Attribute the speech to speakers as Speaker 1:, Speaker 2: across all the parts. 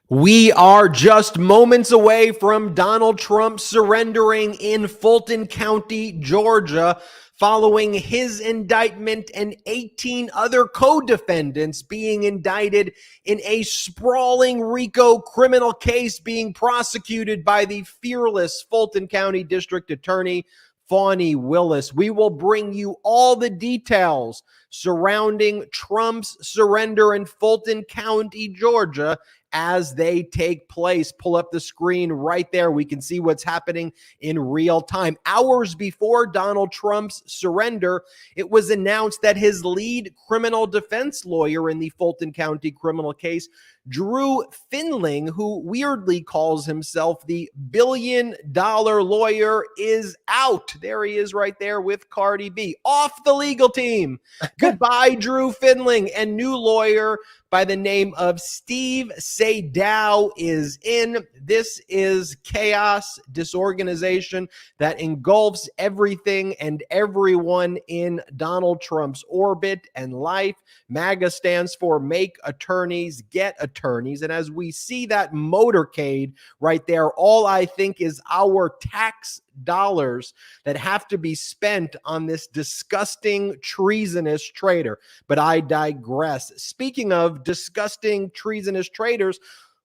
Speaker 1: We are just moments away from Donald Trump surrendering in Fulton County, Georgia, following his indictment and 18 other co-defendants being indicted in a sprawling RICO criminal case being prosecuted by the fearless Fulton County District Attorney, Fani Willis. We will bring you all the details surrounding Trump's surrender in Fulton County, Georgia, as they take place. Pull up the screen right there. We can see what's happening in real time. Hours before Donald Trump's surrender, it was announced that his lead criminal defense lawyer in the Fulton County criminal case, Drew Finling, who weirdly calls himself the billion-dollar lawyer, is out. There he is right there with Cardi B. Off the legal team. Goodbye, Drew Finling. And new lawyer by the name of Steve Sadow is in. This is chaos, disorganization that engulfs everything and everyone in Donald Trump's orbit and life. MAGA stands for Make Attorneys Get Attorneys. And as we see that motorcade right there, all I think is our tax dollars that have to be spent on this disgusting, treasonous traitor. But I digress. Speaking of disgusting, treasonous traitors,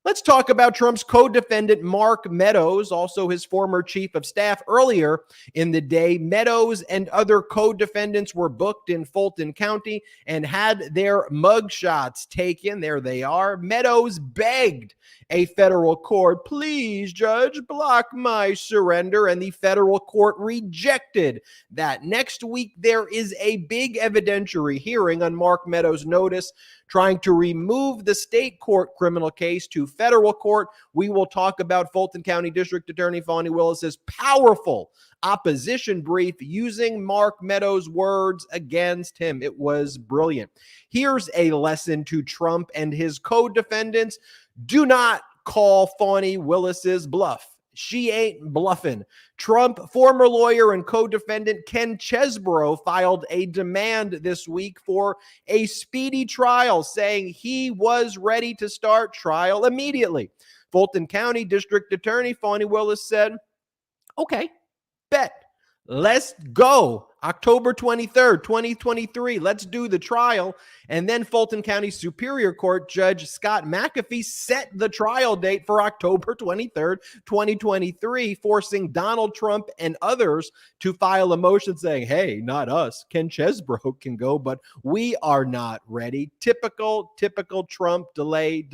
Speaker 1: let's talk about Trump's co-defendant, Mark Meadows, also his former chief of staff. Earlier in the day, Meadows and other co-defendants were booked in Fulton County and had their mugshots taken. There they are. Meadows begged a federal court, please, judge, block my surrender, and the federal court rejected that. Next week, there is a big evidentiary hearing on Mark Meadows' notice trying to remove the state court criminal case to federal court. We will talk about Fulton County District Attorney Fani Willis's powerful opposition brief using Mark Meadows' words against him. It was brilliant. Here's a lesson to Trump and his co-defendants. Do not call Fani Willis's bluff. She ain't bluffing. Trump, former lawyer and co-defendant Ken Chesbrough filed a demand this week for a speedy trial, saying he was ready to start trial immediately. Fulton County District Attorney Fani Willis said, okay, bet. Let's go. October 23rd, 2023. Let's do the trial. And then Fulton County Superior Court Judge Scott McAfee set the trial date for October 23rd, 2023, forcing Donald Trump and others to file a motion saying, hey, not us. Ken Chesbrough can go, but we are not ready. Typical Trump delay.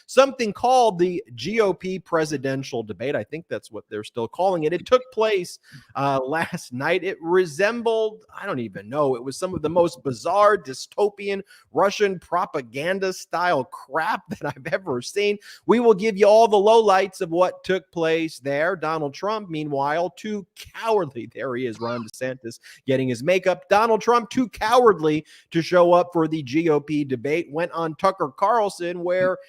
Speaker 1: Something called the GOP presidential debate. I think that's what they're still calling it. It took place last night. It resembled, I don't even know, it was some of the most bizarre dystopian Russian propaganda style crap that I've ever seen. We will give you all the lowlights of what took place there. Donald Trump, meanwhile, too cowardly. There he is, Ron DeSantis getting his makeup. Donald Trump, too cowardly to show up for the GOP debate, went on Tucker Carlson where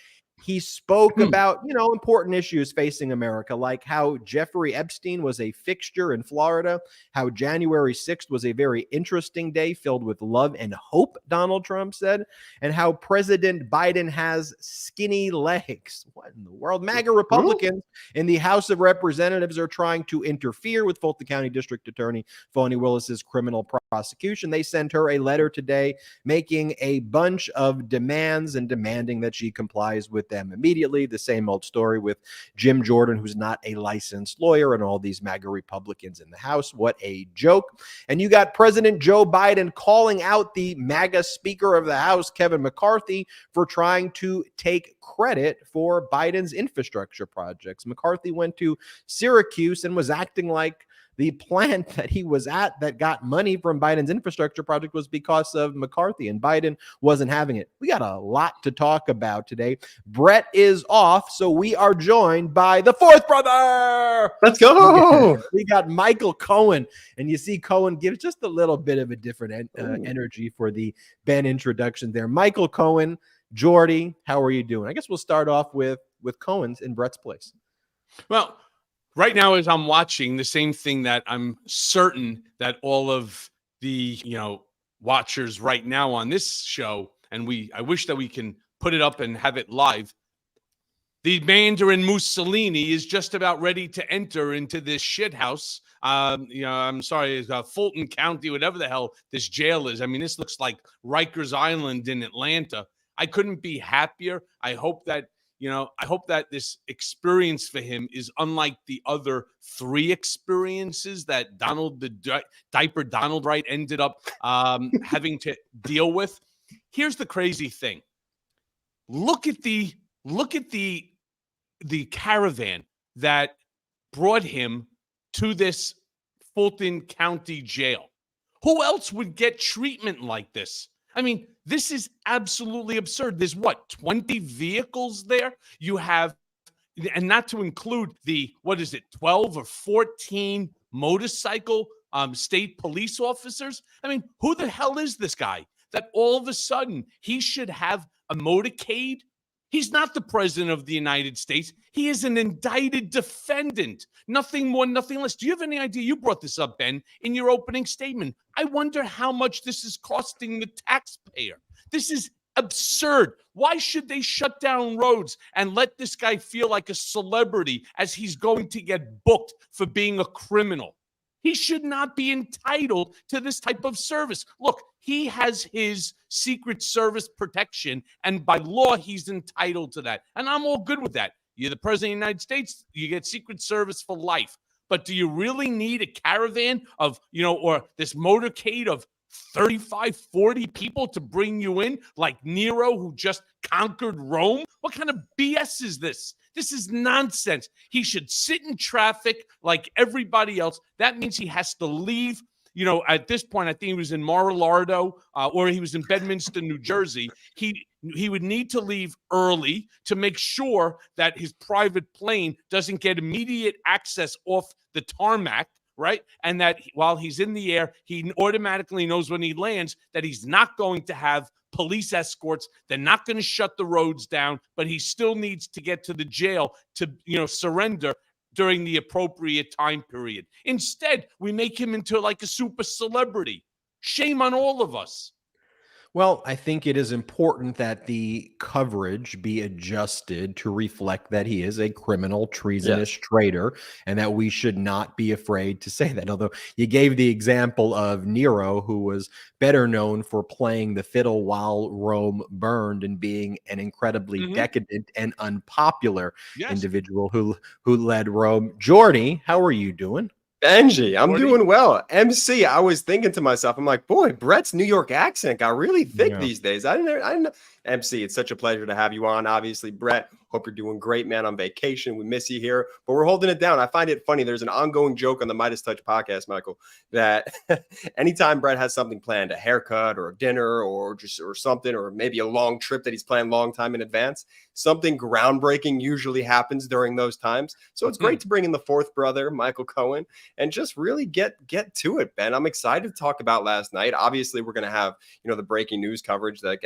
Speaker 1: he spoke about, important issues facing America, like how Jeffrey Epstein was a fixture in Florida, how January 6th was a very interesting day filled with love and hope, Donald Trump said, and how President Biden has skinny legs. What in the world? MAGA Republicans in the House of Representatives are trying to interfere with Fulton County District Attorney Fani Willis's criminal prosecution. They sent her a letter today making a bunch of demands and demanding that she complies with them immediately. The same old story with Jim Jordan, who's not a licensed lawyer, and all these MAGA Republicans in the House. What a joke. And you got President Joe Biden calling out the MAGA Speaker of the House, Kevin McCarthy, for trying to take credit for Biden's infrastructure projects. McCarthy went to Syracuse and was acting like the plant that he was at that got money from Biden's infrastructure project was because of McCarthy, and Biden wasn't having it. We got a lot to talk about today. Brett is off, so we are joined by the fourth brother.
Speaker 2: Let's go.
Speaker 1: We got Michael Cohen, and you see Cohen gives just a little bit of a different energy for the Ben introduction there. Michael Cohen, Jordy, how are you doing? I guess we'll start off with Cohen's in Brett's place.
Speaker 2: Well, right now, as I'm watching, the same thing that I'm certain that all of the, watchers right now on this show, and I wish that we can put it up and have it live. The Mandarin Mussolini is just about ready to enter into this shithouse. I'm sorry, Fulton County, whatever the hell this jail is. I mean, this looks like Rikers Island in Atlanta. I couldn't be happier. I hope that this experience for him is unlike the other 3 experiences that Diaper Donald, right, ended up having to deal with. Here's the crazy thing. Look at the caravan that brought him to this Fulton County jail. Who else would get treatment like this? I mean, this is absolutely absurd. There's 20 vehicles there? You have, and not to include the, 12 or 14 motorcycle state police officers? I mean, who the hell is this guy that all of a sudden he should have a motorcade? He's not the president of the United States. He is an indicted defendant. Nothing more, nothing less. Do you have any idea? You brought this up, Ben, in your opening statement. I wonder how much this is costing the taxpayer. This is absurd. Why should they shut down roads and let this guy feel like a celebrity as he's going to get booked for being a criminal? He should not be entitled to this type of service. Look, he has his Secret Service protection, and by law, he's entitled to that. And I'm all good with that. You're the president of the United States, you get Secret Service for life. But do you really need a caravan of, or this motorcade of 35, 40 people to bring you in, like Nero, who just conquered Rome? What kind of BS is this? This is nonsense. He should sit in traffic like everybody else. That means he has to leave. At this point, I think he was in Mar-a-Lago or he was in Bedminster, New Jersey. He would need to leave early to make sure that his private plane doesn't get immediate access off the tarmac, right? And that while he's in the air, he automatically knows when he lands that he's not going to have police escorts. They're not going to shut the roads down, but he still needs to get to the jail to, surrender during the appropriate time period. Instead, we make him into like a super celebrity. Shame on all of us.
Speaker 1: Well, I think it is important that the coverage be adjusted to reflect that he is a criminal, treasonous traitor, and that we should not be afraid to say that. Although you gave the example of Nero, who was better known for playing the fiddle while Rome burned and being an incredibly decadent and unpopular individual who led Rome. Jordy, how are you doing?
Speaker 3: Benji, I'm doing well. MC, I was thinking to myself, I'm like, boy, Brett's New York accent got really thick these days. I didn't know. MC, it's such a pleasure to have you on. Obviously, Brett, hope you're doing great, man, on vacation. We miss you here, but we're holding it down. I find it funny. There's an ongoing joke on the MeidasTouch podcast, Michael, that anytime Brett has something planned, a haircut or a dinner or something, or maybe a long trip that he's planned a long time in advance, something groundbreaking usually happens during those times. So it's great to bring in the fourth brother, Michael Cohen, and just really get to it, Ben. I'm excited to talk about last night. Obviously, we're going to have, the breaking news coverage that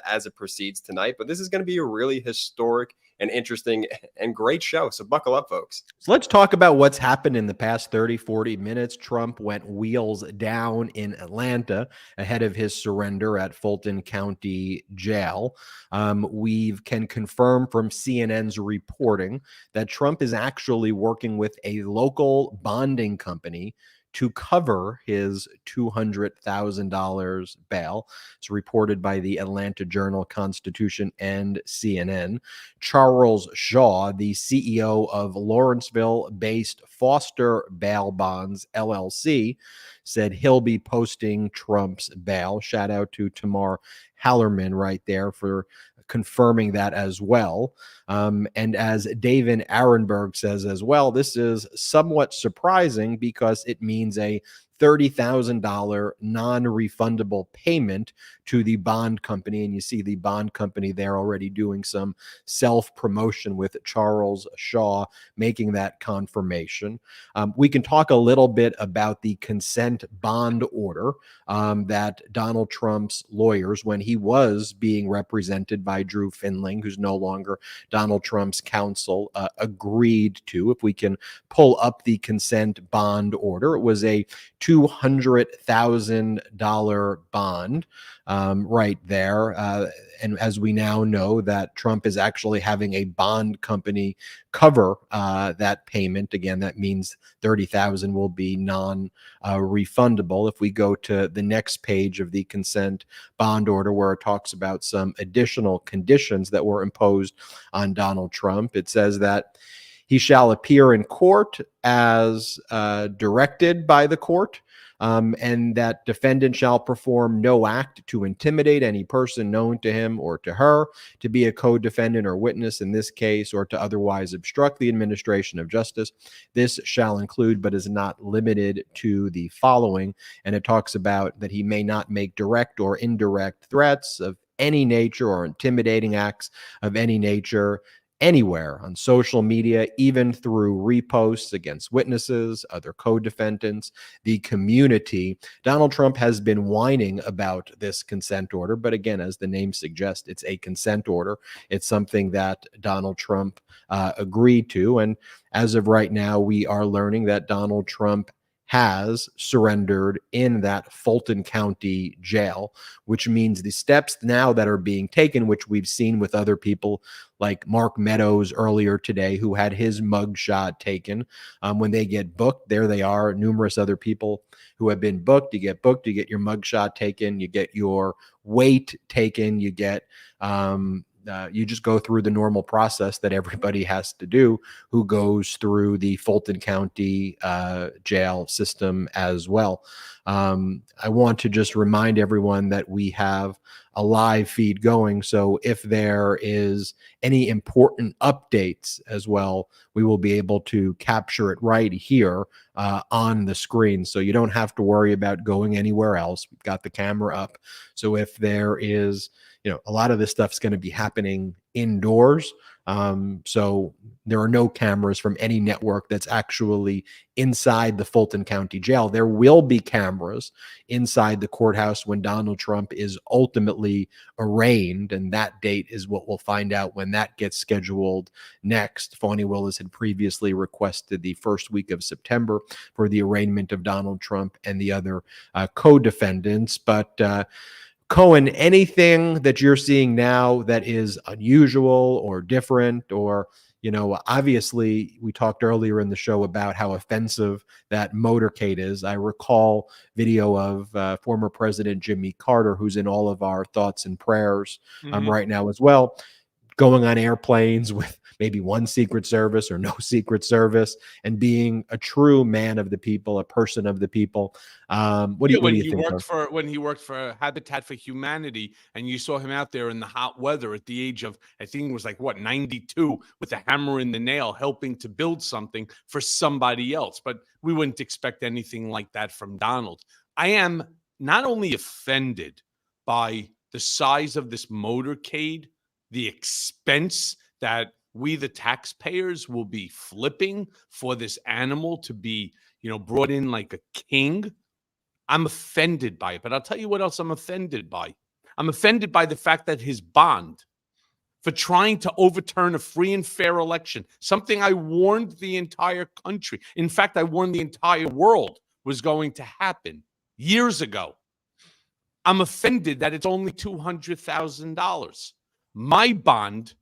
Speaker 3: as it proceeds tonight, but this is going to be a really historic and interesting and great show. So buckle up, folks.
Speaker 1: So let's talk about what's happened in the past 30, 40 minutes. Trump went wheels down in Atlanta ahead of his surrender at Fulton County Jail. We can confirm from CNN's reporting that Trump is actually working with a local bonding company to cover his $200,000 bail. It's reported by the Atlanta Journal-Constitution and CNN. Charles Shaw, the CEO of Lawrenceville-based Foster Bail Bonds, LLC, said he'll be posting Trump's bail. Shout out to Tamar Hallerman right there for confirming that as well. And as David Arenberg says as well, this is somewhat surprising because it means a $30,000 non-refundable payment to the bond company. And you see the bond company there already doing some self-promotion with Charles Shaw making that confirmation. We can talk a little bit about the consent bond order that Donald Trump's lawyers, when he was being represented by Drew Finling, who's no longer Donald Trump's counsel, agreed to. If we can pull up the consent bond order, it was a $2 $200,000 bond right there. And as we now know that Trump is actually having a bond company cover that payment. Again, that means 30,000 will be non-refundable. If we go to the next page of the consent bond order, where it talks about some additional conditions that were imposed on Donald Trump, it says that he shall appear in court as directed by the court, and that defendant shall perform no act to intimidate any person known to him or to her to be a co-defendant or witness in this case, or to otherwise obstruct the administration of justice. This shall include, but is not limited to, the following. And it talks about that he may not make direct or indirect threats of any nature or intimidating acts of any nature anywhere on social media, even through reposts against witnesses, other co-defendants, the community. Donald Trump has been whining about this consent order, but again, as the name suggests, it's a consent order. It's something that Donald Trump agreed to. And as of right now, we are learning that Donald Trump has surrendered in that Fulton County jail, which means the steps now that are being taken, which we've seen with other people like Mark Meadows earlier today, who had his mugshot taken. When they get booked, there they are, numerous other people who have been booked. You get booked, you get your mugshot taken, you get your weight taken, you get you just go through the normal process that everybody has to do who goes through the Fulton County jail system as well. I want to just remind everyone that we have a live feed going. So if there is any important updates as well, we will be able to capture it right here on the screen. So you don't have to worry about going anywhere else. We've got the camera up. So if there is, a lot of this stuff's going to be happening indoors. So there are no cameras from any network that's actually inside the Fulton County jail. There will be cameras inside the courthouse when Donald Trump is ultimately arraigned, and that date is what we'll find out when that gets scheduled next. Fani Willis had previously requested the first week of September for the arraignment of Donald Trump and the other co-defendants. But Cohen, anything that you're seeing now that is unusual or different, or, obviously we talked earlier in the show about how offensive that motorcade is. I recall video of former President Jimmy Carter, who's in all of our thoughts and prayers right now as well, going on airplanes with maybe one Secret Service or no Secret Service, and being a true man of the people, a person of the people. What do you think?
Speaker 2: When he worked for Habitat for Humanity, and you saw him out there in the hot weather at the age of, I think it was 92, with a hammer and the nail, helping to build something for somebody else. But we wouldn't expect anything like that from Donald. I am not only offended by the size of this motorcade, the expense that we, the taxpayers, will be flipping for this animal to be, brought in like a king. I'm offended by it. But I'll tell you what else I'm offended by. I'm offended by the fact that his bond for trying to overturn a free and fair election, something I warned the entire country, in fact, I warned the entire world was going to happen years ago. I'm offended that it's only $200,000. My bond,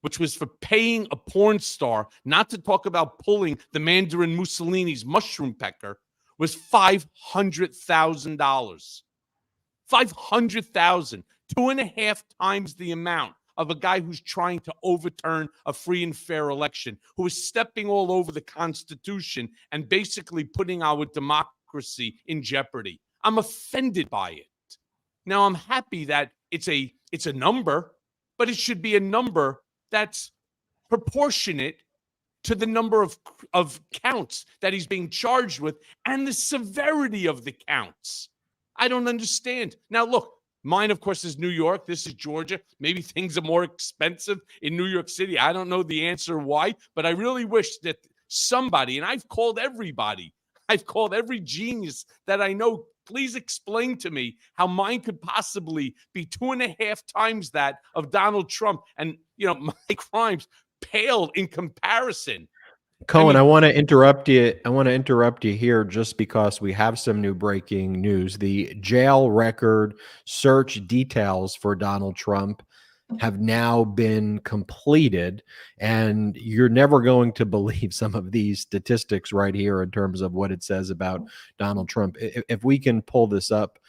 Speaker 2: which was for paying a porn star not to talk about pulling the Mandarin Mussolini's mushroom pecker, was $500,000. $500,000, 2.5 times the amount of a guy who's trying to overturn a free and fair election, who is stepping all over the Constitution and basically putting our democracy in jeopardy. I'm offended by it. Now, I'm happy that it's a number, but it should be a number that's proportionate to the number of counts that he's being charged with and the severity of the counts. I don't understand. Now, look, mine, of course, is New York. This is Georgia. Maybe things are more expensive in New York City. I don't know the answer why, but I really wish that somebody, and I've called everybody, I've called every genius that I know, please explain to me how mine could possibly be 2.5 times that of Donald Trump. And, my crimes pale in comparison.
Speaker 1: Cohen,
Speaker 2: mean,
Speaker 1: I want to interrupt you. I want to interrupt you here just because we have some new breaking news. The jail record search details for Donald Trump have now been completed, and you're never going to believe some of these statistics right here in terms of what it says about Donald Trump. If we can pull this up,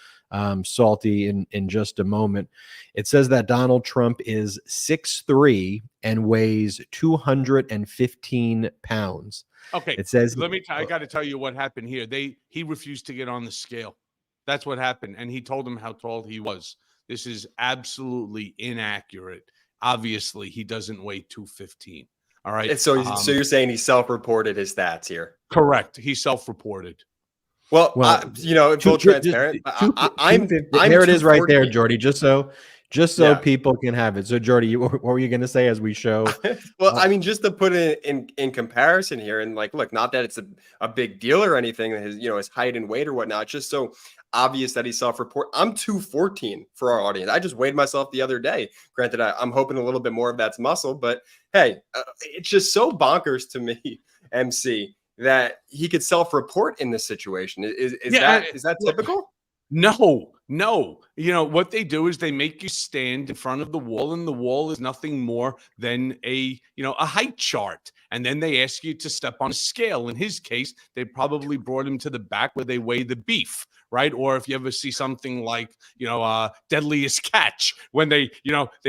Speaker 1: Salty, in just a moment, it says that Donald Trump is 6'3" and weighs 215 pounds.
Speaker 2: okay,
Speaker 1: It says,
Speaker 2: I got to tell you what happened here. He refused to get on the scale. That's what happened, and he told him how tall he was. This is absolutely inaccurate. Obviously, he doesn't weigh 215. All right.
Speaker 3: And so you're saying he self-reported his stats here?
Speaker 2: Correct. He self-reported.
Speaker 3: Well,
Speaker 1: well,
Speaker 3: full transparent. I'm
Speaker 1: there it is right there,
Speaker 3: 214.
Speaker 1: Jordy. Just so people can have it. So, Jordy, what were you going to say as we show?
Speaker 3: Well, I mean, just to put it in comparison here, and like, look, not that it's a big deal or anything, his height and weight or whatnot, just so obvious that he self-report. I'm 214 for our audience. I just weighed myself the other day. Granted, I'm hoping a little bit more of that's muscle, but hey, it's just so bonkers to me, MC, that he could self-report in this situation. Is that typical?
Speaker 2: No. You know, what they do is they make you stand in front of the wall, and the wall is nothing more than a height chart. And then they ask you to step on a scale. In his case, they probably brought him to the back where they weigh the beef, right? Or if you ever see something like, Deadliest Catch, when they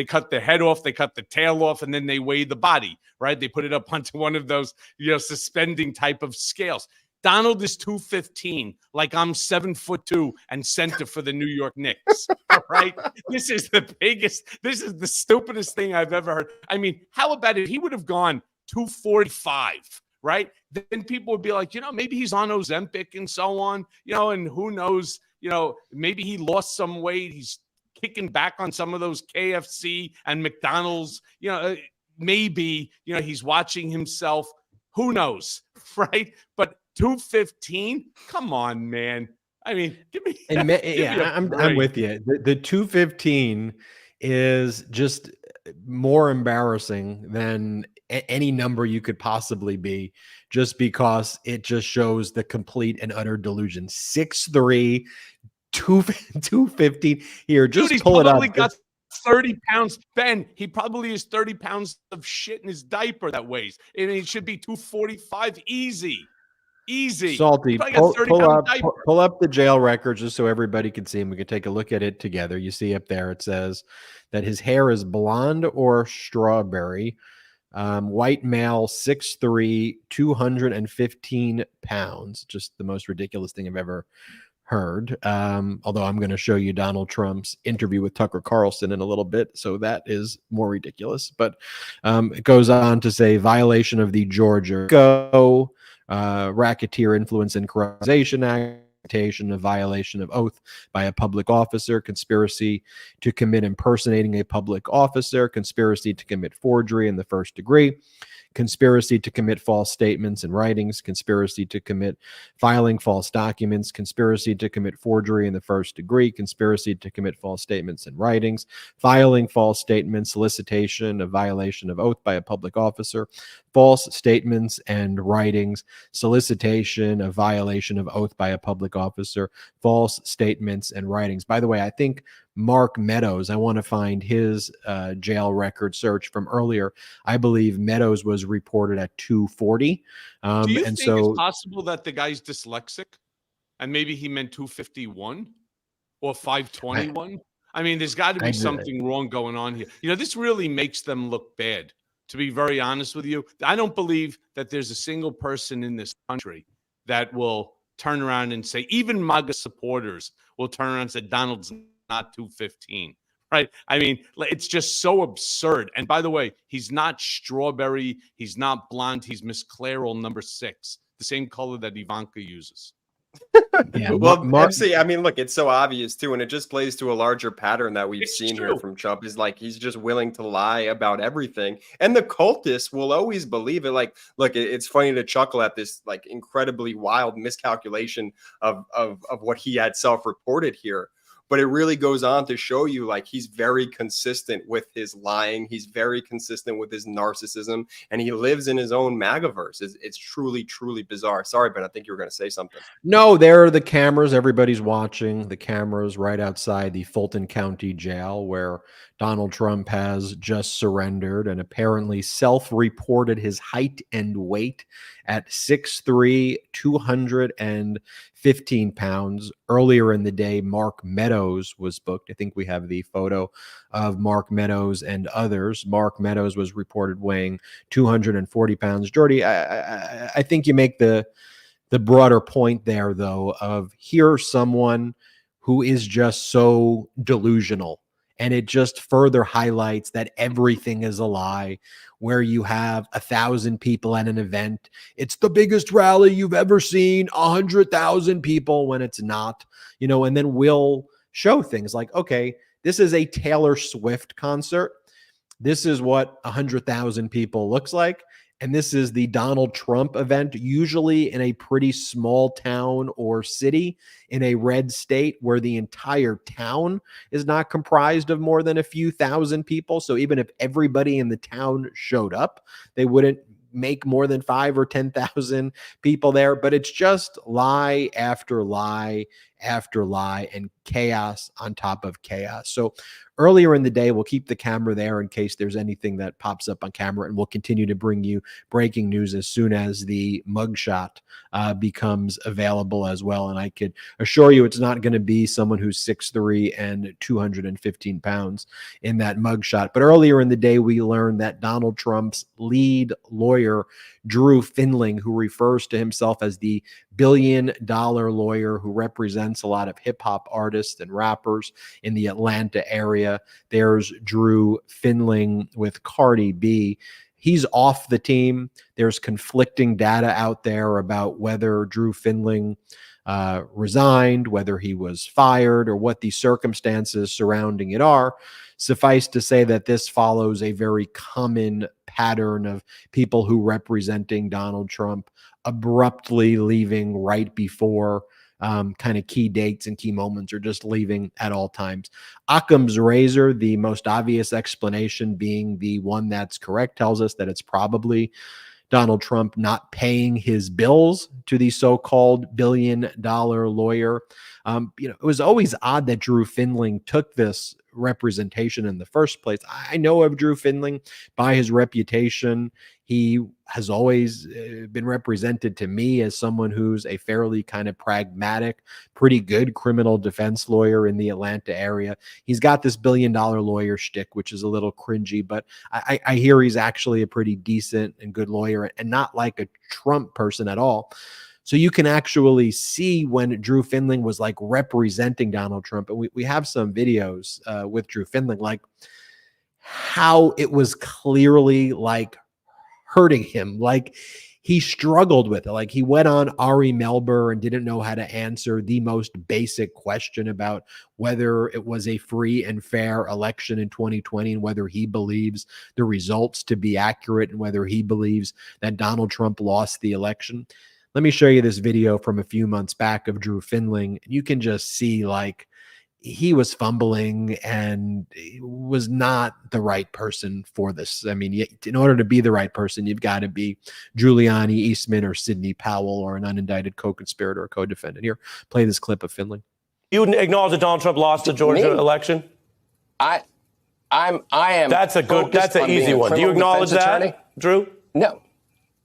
Speaker 2: cut the head off, they cut the tail off, and then they weigh the body, right? They put it up onto one of those, suspending type of scales. Donald is 215, like I'm 7'2" and center for the New York Knicks. All right. This is the stupidest thing I've ever heard. I mean, how about if he would have gone 245, right? Then people would be like, maybe he's on Ozempic and so on, and who knows, maybe he lost some weight. He's kicking back on some of those KFC and McDonald's, maybe, he's watching himself. Who knows, right? But 215? Come on, man. I mean,
Speaker 1: I'm with you. The 215 is just more embarrassing than any number you could possibly be, just because it just shows the complete and utter delusion. 6'3", 215 here. Just
Speaker 2: dude,
Speaker 1: pull it up.
Speaker 2: Got 30 pounds. Ben, he probably has 30 pounds of shit in his diaper that weighs. And it should be 245 easy.
Speaker 1: Salty, pull up the jail records just so everybody can see, and we can take a look at it together. You see up there, it says that his hair is blonde or strawberry. White male, 6'3", 215 pounds. Just the most ridiculous thing I've ever heard. Although I'm going to show you Donald Trump's interview with Tucker Carlson in a little bit, so that is more ridiculous. But it goes on to say violation of the Georgia Racketeer Influence and Corruption Act, a violation of oath by a public officer, conspiracy to commit impersonating a public officer, conspiracy to commit forgery in the first degree, conspiracy to commit false statements and writings, conspiracy to commit filing false documents, conspiracy to commit forgery in the first degree, conspiracy to commit false statements and writings, filing false statements, solicitation, a violation of oath by a public officer, false statements and writings, solicitation, a violation of oath by a public officer, false statements and writings. By the way, I think Mark Meadows, I want to find his jail record search from earlier. I believe Meadows was reported at 240.
Speaker 2: Do you think it's possible that the guy's dyslexic and maybe he meant 251 or 521? I mean, there's got to be something wrong going on here. This really makes them look bad, to be very honest with you. I don't believe that there's a single person in this country that will turn around and say, even MAGA supporters will turn around and say, Donald's not 215, right? I mean, it's just so absurd. And by the way, he's not strawberry. He's not blonde. He's Miss Clairol number 6, the same color that Ivanka uses.
Speaker 3: Yeah, well, MC, I mean, look, it's so obvious too, and it just plays to a larger pattern that we've seen here from Trump. Is like he's just willing to lie about everything, and the cultists will always believe it. Like, look, it's funny to chuckle at this like incredibly wild miscalculation of what he had self-reported here. but it really goes on to show you like he's very consistent with his lying. He's very consistent with his narcissism, and he lives in his own MAGAverse. It's truly, truly bizarre. Sorry, but I think you were going to say something.
Speaker 1: No, there are the cameras. Everybody's watching the cameras right outside the Fulton County Jail, where Donald Trump has just surrendered and apparently self-reported his height and weight at 6'3", 215 pounds. Earlier in the day, Mark Meadows was booked. I think we have the photo of Mark Meadows and others. Mark Meadows was reported weighing 240 pounds. Jordy, I think you make the broader point there, though, of here's someone who is just so delusional. And it just further highlights that everything is a lie, where you have 1,000 people at an event. It's the biggest rally you've ever seen, 100,000 people, when it's not, and then we'll show things like, okay, this is a Taylor Swift concert. This is what 100,000 people looks like. And this is the Donald Trump event, usually in a pretty small town or city in a red state where the entire town is not comprised of more than a few thousand people. So even if everybody in the town showed up, they wouldn't make more than 5 or 10,000 people there. But it's just lie after lie after lie and chaos on top of chaos. So earlier in the day, we'll keep the camera there in case there's anything that pops up on camera, and we'll continue to bring you breaking news as soon as the mugshot becomes available as well. And I could assure you it's not going to be someone who's 6'3" and 215 pounds in that mugshot. But earlier in the day, we learned that Donald Trump's lead lawyer, Drew Finling, who refers to himself as the billion-dollar lawyer who represents a lot of hip-hop artists and rappers in the Atlanta area. There's Drew Finling with Cardi B. He's off the team. There's conflicting data out there about whether Drew Finling resigned, whether he was fired, or what the circumstances surrounding it are. Suffice to say that this follows a very common pattern of people who representing Donald Trump abruptly leaving right before kind of key dates and key moments, or just leaving at all times. Occam's razor, the most obvious explanation being the one that's correct, tells us that it's probably Donald Trump not paying his bills to the so-called billion-dollar lawyer. It was always odd that Drew Finling took this representation in the first place. I know of Drew Finling by his reputation. He has always been represented to me as someone who's a fairly kind of pragmatic, pretty good criminal defense lawyer in the Atlanta area. He's got this billion-dollar lawyer shtick, which is a little cringy, but I hear he's actually a pretty decent and good lawyer, and not like a Trump person at all. So you can actually see when Drew Finling was like representing Donald Trump, and we have some videos with Drew Finling, like how it was clearly like hurting him. Like he struggled with it. Like he went on Ari Melber and didn't know how to answer the most basic question about whether it was a free and fair election in 2020, and whether he believes the results to be accurate, and whether he believes that Donald Trump lost the election. Let me show you this video from a few months back of Drew Finling. You can just see like he was fumbling and was not the right person for this. I mean, in order to be the right person, you've got to be Giuliani, Eastman, or Sidney Powell, or an unindicted co-conspirator or co-defendant. Here, play this clip of Finling.
Speaker 4: You acknowledge that Donald Trump lost the Georgia election?
Speaker 5: I am.
Speaker 4: That's an easy one. Do you acknowledge that, Drew?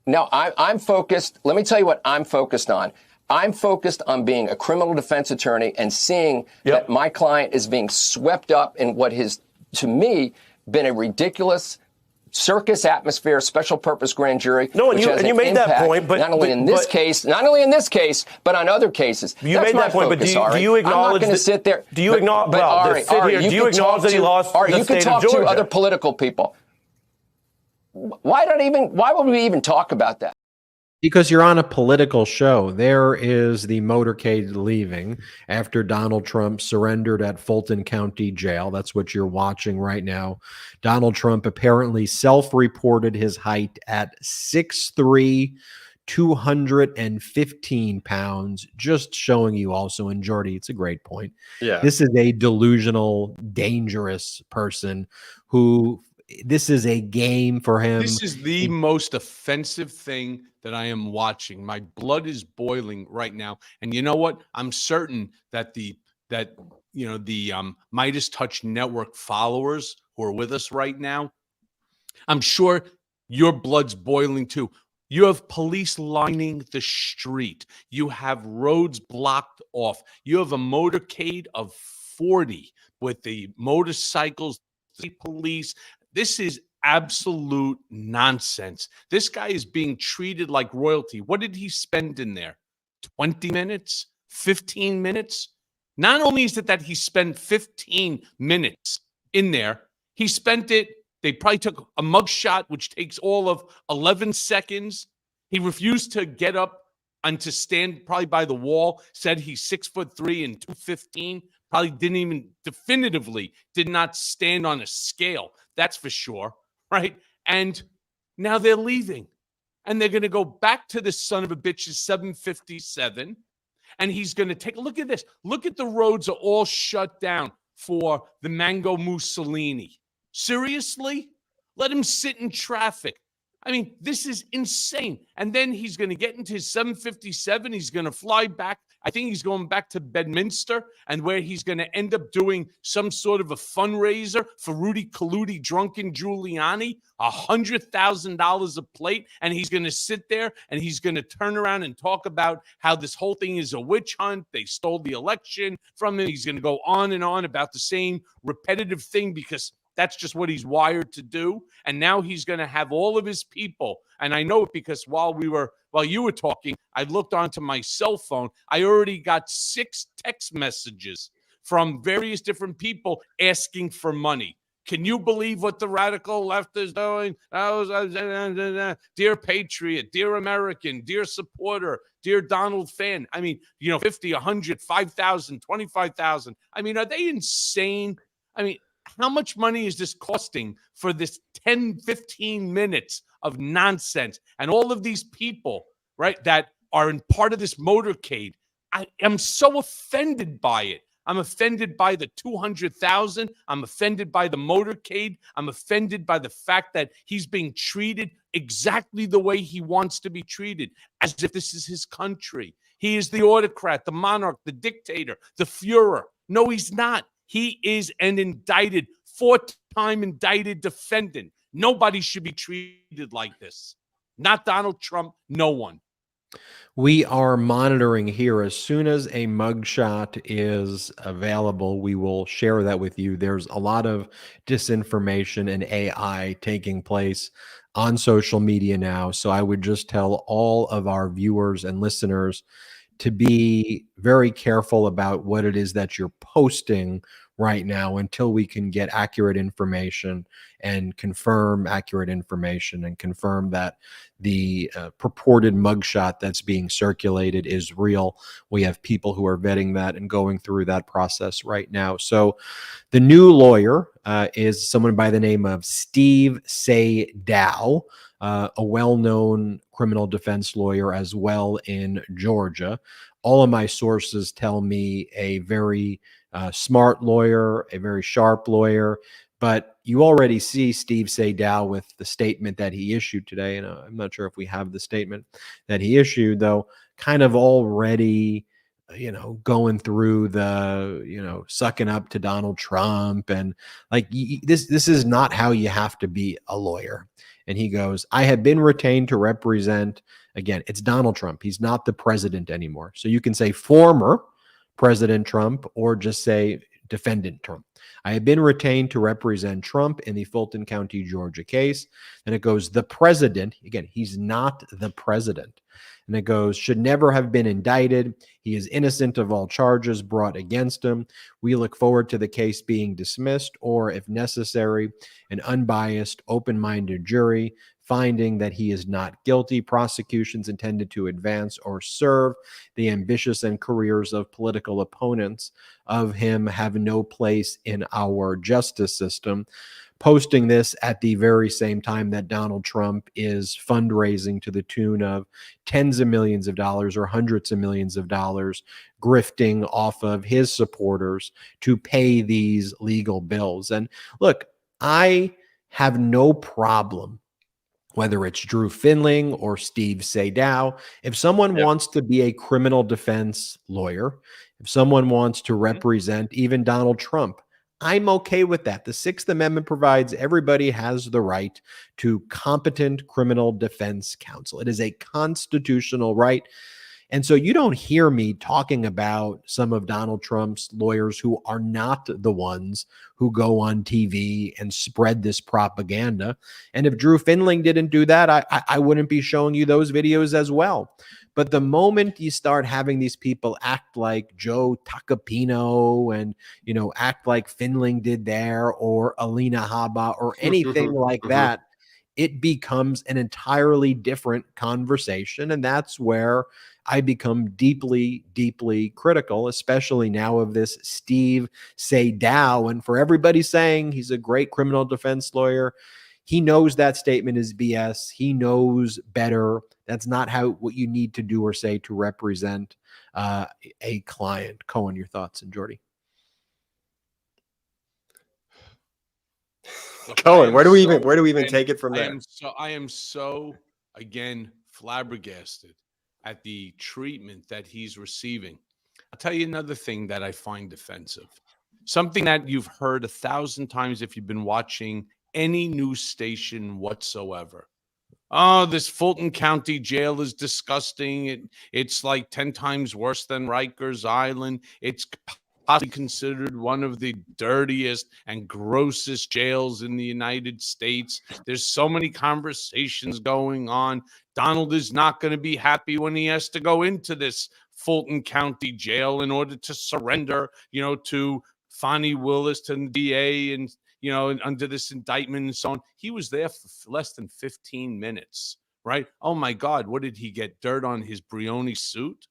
Speaker 5: No, I'm focused. Let me tell you what I'm focused on. I'm focused on being a criminal defense attorney and seeing that my client is being swept up in what has, to me, been a ridiculous circus atmosphere, special purpose grand jury.
Speaker 4: No, and you made that point, but
Speaker 5: not only in this case, but on other cases.
Speaker 4: You made that point, but do you acknowledge?
Speaker 5: I'm not going to sit there.
Speaker 4: Do you acknowledge?
Speaker 5: Do you acknowledge
Speaker 4: that he lost the state of Georgia?
Speaker 5: You can talk to other political people. Why would we even talk about that?
Speaker 1: Because you're on a political show. There is the motorcade leaving after Donald Trump surrendered at Fulton County Jail. That's what you're watching right now. Donald Trump apparently self-reported his height at 6'3", 215 pounds, just showing you also, and Jordy, it's a great point.
Speaker 3: Yeah.
Speaker 1: This is a delusional, dangerous person who, this is a game for him.
Speaker 2: This is the most offensive thing that I am watching. My blood is boiling right now. And you know what? I'm certain that the MeidasTouch Network followers who are with us right now, I'm sure your blood's boiling too. You have police lining the street. You have roads blocked off. You have a motorcade of 40 with the motorcycles, the police. This is absolute nonsense. This guy is being treated like royalty. What did he spend in there? 20 minutes? 15 minutes? Not only is it that he spent 15 minutes in there, he spent it. They probably took a mugshot, which takes all of 11 seconds. He refused to get up and to stand probably by the wall, said he's 6'3" and 215. Probably didn't even definitively did not stand on a scale. That's for sure, right? And now they're leaving. And they're going to go back to this son of a bitch's 757. And he's going to take a look at this. Look at the roads are all shut down for the Mango Mussolini. Seriously? Let him sit in traffic. I mean, this is insane. And then he's going to get into his 757. He's going to fly back. I think he's going back to Bedminster, and where he's going to end up doing some sort of a fundraiser for Rudy Colludi, drunken Giuliani, $100,000 a plate. And he's going to sit there and he's going to turn around and talk about how this whole thing is a witch hunt. They stole the election from him. He's going to go on and on about the same repetitive thing because that's just what he's wired to do. And now he's going to have all of his people. And I know it because while you were talking, I looked onto my cell phone. I already got 6 text messages from various different people asking for money. Can you believe what the radical left is doing? Dear Patriot, dear American, dear supporter, dear Donald fan. I mean, 50, 100, 5,000, 25,000. I mean, are they insane? I mean, how much money is this costing for this 10, 15 minutes of nonsense? And all of these people, right, that are in part of this motorcade, I am so offended by it. I'm offended by the 200,000. I'm offended by the motorcade. I'm offended by the fact that he's being treated exactly the way he wants to be treated, as if this is his country. He is the autocrat, the monarch, the dictator, the Führer. No, he's not. He is an indicted, 4-time indicted defendant. Nobody should be treated like this. Not Donald Trump, no one.
Speaker 1: We are monitoring here. As soon as a mugshot is available, we will share that with you. There's a lot of disinformation and AI taking place on social media now. So I would just tell all of our viewers and listeners to be very careful about what it is that you're posting right now until we can get accurate information and confirm accurate information and confirm that the purported mugshot that's being circulated is real. We have people who are vetting that and going through that process right now. So the new lawyer is someone by the name of Steve Saydow, a well-known criminal defense lawyer as well in Georgia. All of my sources tell me a very smart lawyer, a very sharp lawyer, but you already see Steve Saydow with the statement that he issued today, and I'm not sure if we have the statement that he issued, though, kind of already, going through the, sucking up to Donald Trump, and like this is not how you have to be a lawyer. And he goes, I have been retained to represent, again, it's Donald Trump. He's not the president anymore. So you can say former President Trump or just say defendant Trump. I have been retained to represent Trump in the Fulton County, Georgia case. And it goes, the president, again, he's not the president. And it goes, should never have been indicted. He is innocent of all charges brought against him. We look forward to the case being dismissed, or if necessary, an unbiased, open-minded jury finding that he is not guilty. Prosecutions intended to advance or serve the ambitious and careers of political opponents of him have no place in our justice system. posting this at the very same time that Donald Trump is fundraising to the tune of tens of millions of dollars or hundreds of millions of dollars, grifting off of his supporters to pay these legal bills. And look, I have no problem, whether it's Drew Finling or Steve Sadow, if someone wants to be a criminal defense lawyer, if someone wants to represent even Donald Trump, I'm okay with that. The Sixth Amendment provides everybody has the right to competent criminal defense counsel. It is a constitutional right. And so you don't hear me talking about some of Donald Trump's lawyers who are not the ones who go on TV and spread this propaganda. And if Drew Finling didn't do that, I wouldn't be showing you those videos as well. But the moment you start having these people act like Joe Tacopino and, act like Finling did there, or Alina Habba or anything like that, it becomes an entirely different conversation. And that's where I become deeply, deeply critical, especially now of this Steve Sadow. And for everybody saying he's a great criminal defense lawyer, he knows that statement is BS. He knows better. That's not what you need to do or say to represent a client. Cohen, your thoughts, and Jordy.
Speaker 3: Cohen, where do we even take it from there?
Speaker 2: I am so again flabbergasted at the treatment that he's receiving. I'll tell you another thing that I find offensive. Something that you've heard 1,000 times if you've been watching any news station whatsoever. Oh, this Fulton County jail is disgusting. It's like 10 times worse than Rikers Island. It's possibly considered one of the dirtiest and grossest jails in the United States. There's so many conversations going on. Donald is not going to be happy when he has to go into this Fulton County jail in order to surrender, to Fonnie Willis, to the DA, and, under this indictment and so on. He was there for less than 15 minutes, right? Oh my God, what did he get? Dirt on his Brioni suit?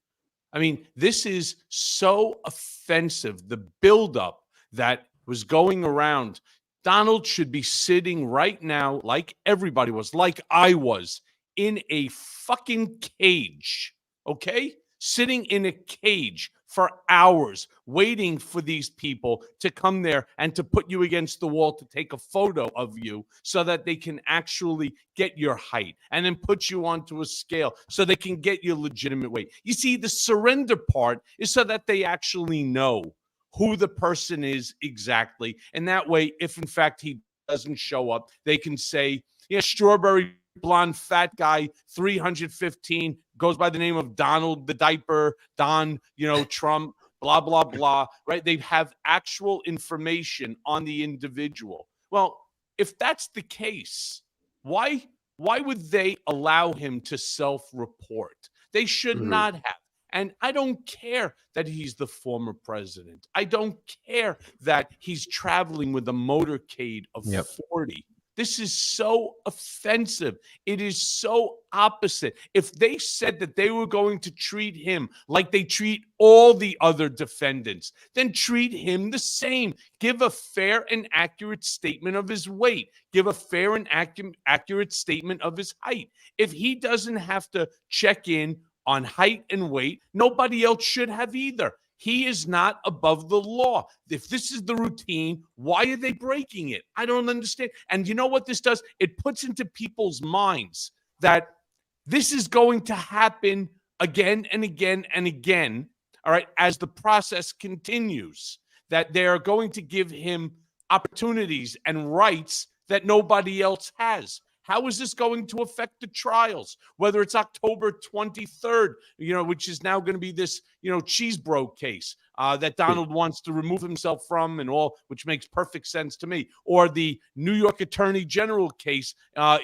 Speaker 2: I mean, this is so offensive. The buildup that was going around. Donald should be sitting right now, like everybody was, like I was, in a fucking cage, okay? Sitting in a cage for hours, waiting for these people to come there and to put you against the wall to take a photo of you so that they can actually get your height and then put you onto a scale so they can get your legitimate weight. You see, the surrender part is so that they actually know who the person is exactly. And that way, if in fact he doesn't show up, they can say, yeah, strawberry blonde fat guy, 315, goes by the name of Donald the Diaper, Don, Trump, blah, blah, blah, right? They have actual information on the individual. Well, if that's the case, why would they allow him to self-report? They should not have. And I don't care that he's the former president. I don't care that he's traveling with a motorcade of 40. This is so offensive. It is so opposite. If they said that they were going to treat him like they treat all the other defendants, then treat him the same. Give a fair and accurate statement of his weight. Give a fair and accurate statement of his height. If he doesn't have to check in on height and weight, nobody else should have either. He is not above the law. If this is the routine, why are they breaking it? I don't understand. And you know what this does? It puts into people's minds that this is going to happen again and again and again, all right, as the process continues, that they are going to give him opportunities and rights that nobody else has. How is this going to affect the trials? Whether it's October 23rd, which is now going to be this, Cheesebro case that Donald wants to remove himself from and all, which makes perfect sense to me. Or the New York Attorney General case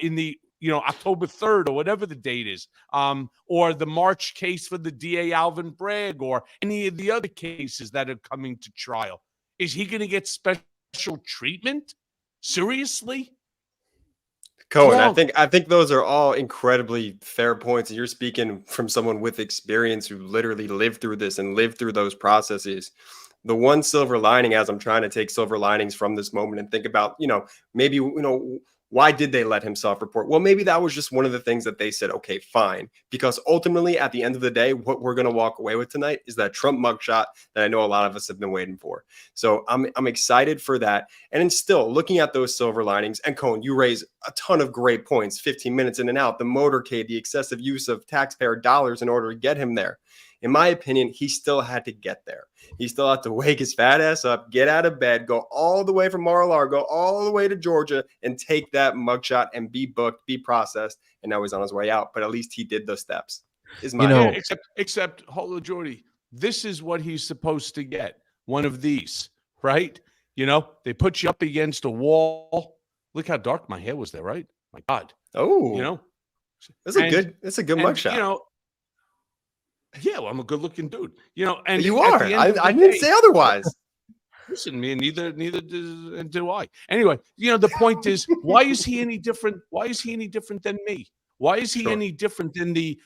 Speaker 2: in the, October 3rd or whatever the date is. Or the March case for the DA Alvin Bragg, or any of the other cases that are coming to trial. Is he going to get special treatment? Seriously?
Speaker 3: Cohen, I think those are all incredibly fair points. And you're speaking from someone with experience who literally lived through this and lived through those processes. the one silver lining, as I'm trying to take silver linings from this moment and think about, maybe, why did they let him self-report? Well, maybe that was just one of the things that they said, okay, fine. Because ultimately, at the end of the day, what we're going to walk away with tonight is that Trump mugshot that I know a lot of us have been waiting for. So I'm excited for that. And then still looking at those silver linings, and Cohen, you raise a ton of great points, 15 minutes in and out, the motorcade, the excessive use of taxpayer dollars in order to get him there. In my opinion, he still had to get there. He still had to wake his fat ass up, get out of bed, go all the way from Mar-a-Lago, all the way to Georgia, and take that mugshot and be booked, be processed. And now he's on his way out. But at least he did those steps.
Speaker 2: Except, hold on, Jordy, this is what he's supposed to get. One of these, right? They put you up against a wall. Look how dark my hair was there, right? My God.
Speaker 3: Oh, It's a good mugshot.
Speaker 2: Yeah, well, I'm a good-looking dude. And
Speaker 3: you are. I didn't say otherwise.
Speaker 2: Listen, man, neither do I. Anyway, the point is, why is he any different? Why is he any different than me? Why is he any different than the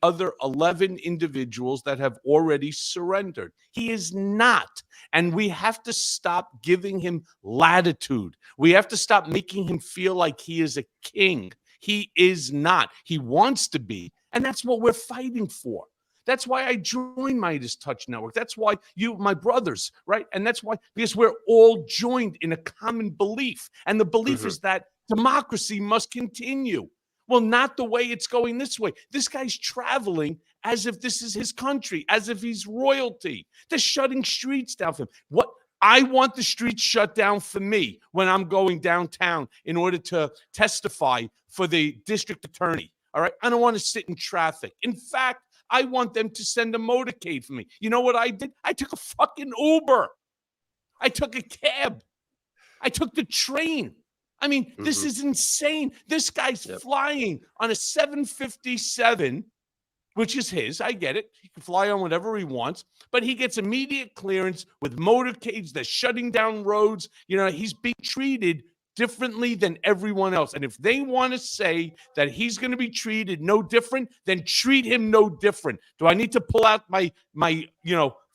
Speaker 2: other 11 individuals that have already surrendered? He is not. And we have to stop giving him latitude. We have to stop making him feel like he is a king. He is not. He wants to be. And that's what we're fighting for. That's why I joined MeidasTouch Network. That's why my brothers, right? And that's why, because we're all joined in a common belief. And the belief is that democracy must continue. Well, not the way it's going this way. This guy's traveling as if this is his country, as if he's royalty. They're shutting streets down for him. I want the streets shut down for me when I'm going downtown in order to testify for the district attorney. All right. I don't want to sit in traffic. In fact, I want them to send a motorcade for me. You know what I did? I took a fucking Uber. I took a cab. I took the train. I mean, this is insane. This guy's flying on a 757, which is his. I get it. He can fly on whatever he wants, but he gets immediate clearance with motorcades. They're shutting down roads. He's being treated differently than everyone else. And if they want to say that he's going to be treated no different, then treat him no different. Do I need to pull out my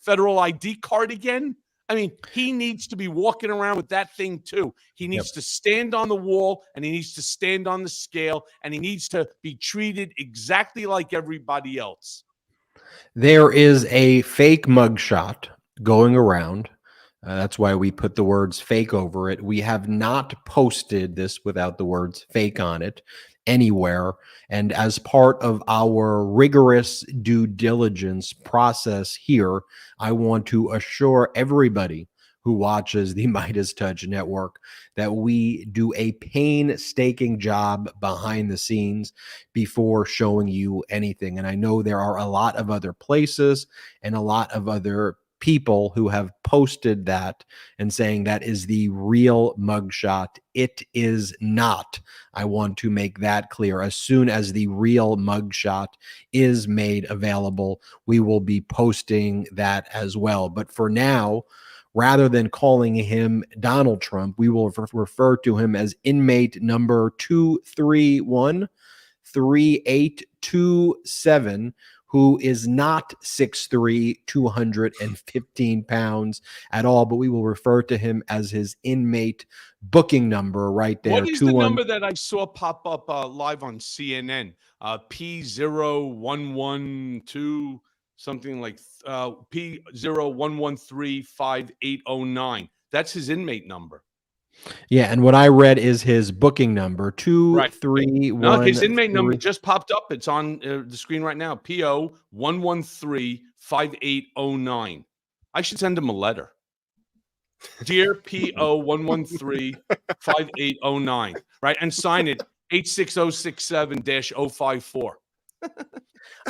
Speaker 2: federal ID card again? I mean, he needs to be walking around with that thing too. He needs to stand on the wall, and he needs to stand on the scale, and he needs to be treated exactly like everybody else.
Speaker 1: There is a fake mugshot going around. That's why we put the words fake over it. We have not posted this without the words fake on it anywhere. And as part of our rigorous due diligence process here, I want to assure everybody who watches the MeidasTouch Network that we do a painstaking job behind the scenes before showing you anything. And I know there are a lot of other places and a lot of other people who have posted that and saying that is the real mugshot. It is not. I want to make that clear. As soon as the real mugshot is made available, we will be posting that as well. But for now, rather than calling him Donald Trump, we will refer to him as inmate number 2313827, who is not 6'3", 215 pounds at all, but we will refer to him as his inmate booking number right there.
Speaker 2: What is the number that I saw pop up live on CNN? P0112, something like P01135809. That's his inmate number.
Speaker 1: Yeah, and what I read is his booking number, 231.
Speaker 2: No, his inmate number just popped up. It's on the screen right now. PO 1135809. I should send him a letter. Dear PO 1135809, right? And sign it 86067-054.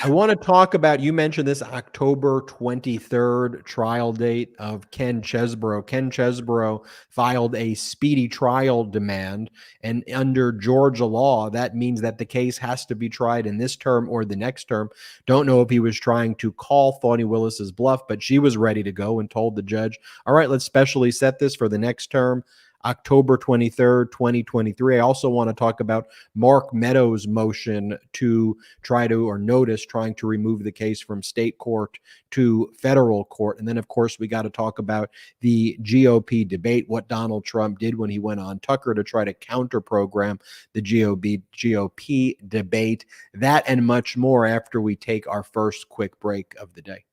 Speaker 1: I want to talk about, you mentioned this October 23rd trial date of Ken Chesebro. Ken Chesebro filed a speedy trial demand, and under Georgia law, that means that the case has to be tried in this term or the next term. Don't know if he was trying to call Fani Willis's bluff, but she was ready to go and told the judge, all right, let's specially set this for the next term. October 23rd, 2023. I also want to talk about Mark Meadows' motion to trying to remove the case from state court to federal court. And then, of course, we got to talk about the GOP debate, what Donald Trump did when he went on Tucker to try to counter program the GOP debate. That and much more after we take our first quick break of the day.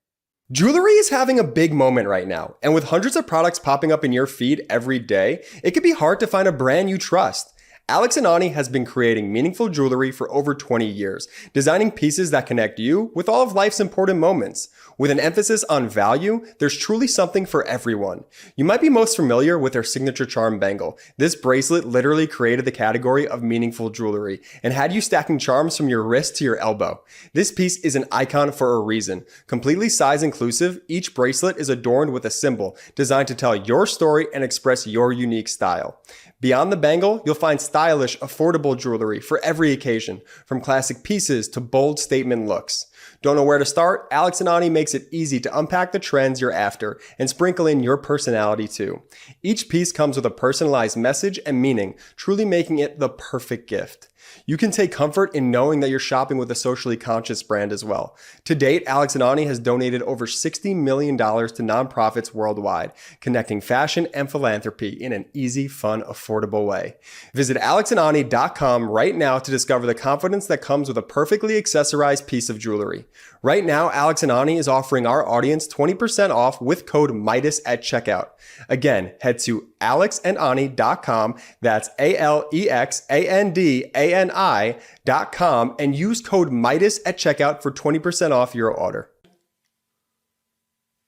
Speaker 3: Jewelry is having a big moment right now, and with hundreds of products popping up in your feed every day, it can be hard to find a brand you trust. Alex and Ani has been creating meaningful jewelry for over 20 years, designing pieces that connect you with all of life's important moments. With an emphasis on value, there's truly something for everyone. You might be most familiar with their signature charm bangle. This bracelet literally created the category of meaningful jewelry and had you stacking charms from your wrist to your elbow. This piece is an icon for a reason. Completely size inclusive, each bracelet is adorned with a symbol designed to tell your story and express your unique style. Beyond the bangle, you'll find stylish, affordable jewelry for every occasion, from classic pieces to bold statement looks. Don't know where to start? Alex and Ani makes it easy to unpack the trends you're after and sprinkle in your personality too. Each piece comes with a personalized message and meaning, truly making it the perfect gift. You can take comfort in knowing that you're shopping with a socially conscious brand as well. To date, Alex and Ani has donated over $60 million to nonprofits worldwide, connecting fashion and philanthropy in an easy, fun, affordable way. Visit alexandani.com right now to discover the confidence that comes with a perfectly accessorized piece of jewelry. Right now, Alex and Ani is offering our audience 20% off with code Meidas at checkout. Again, head to alexandani.com, that's alexandani.com, and use code Meidas at checkout for 20% off your order.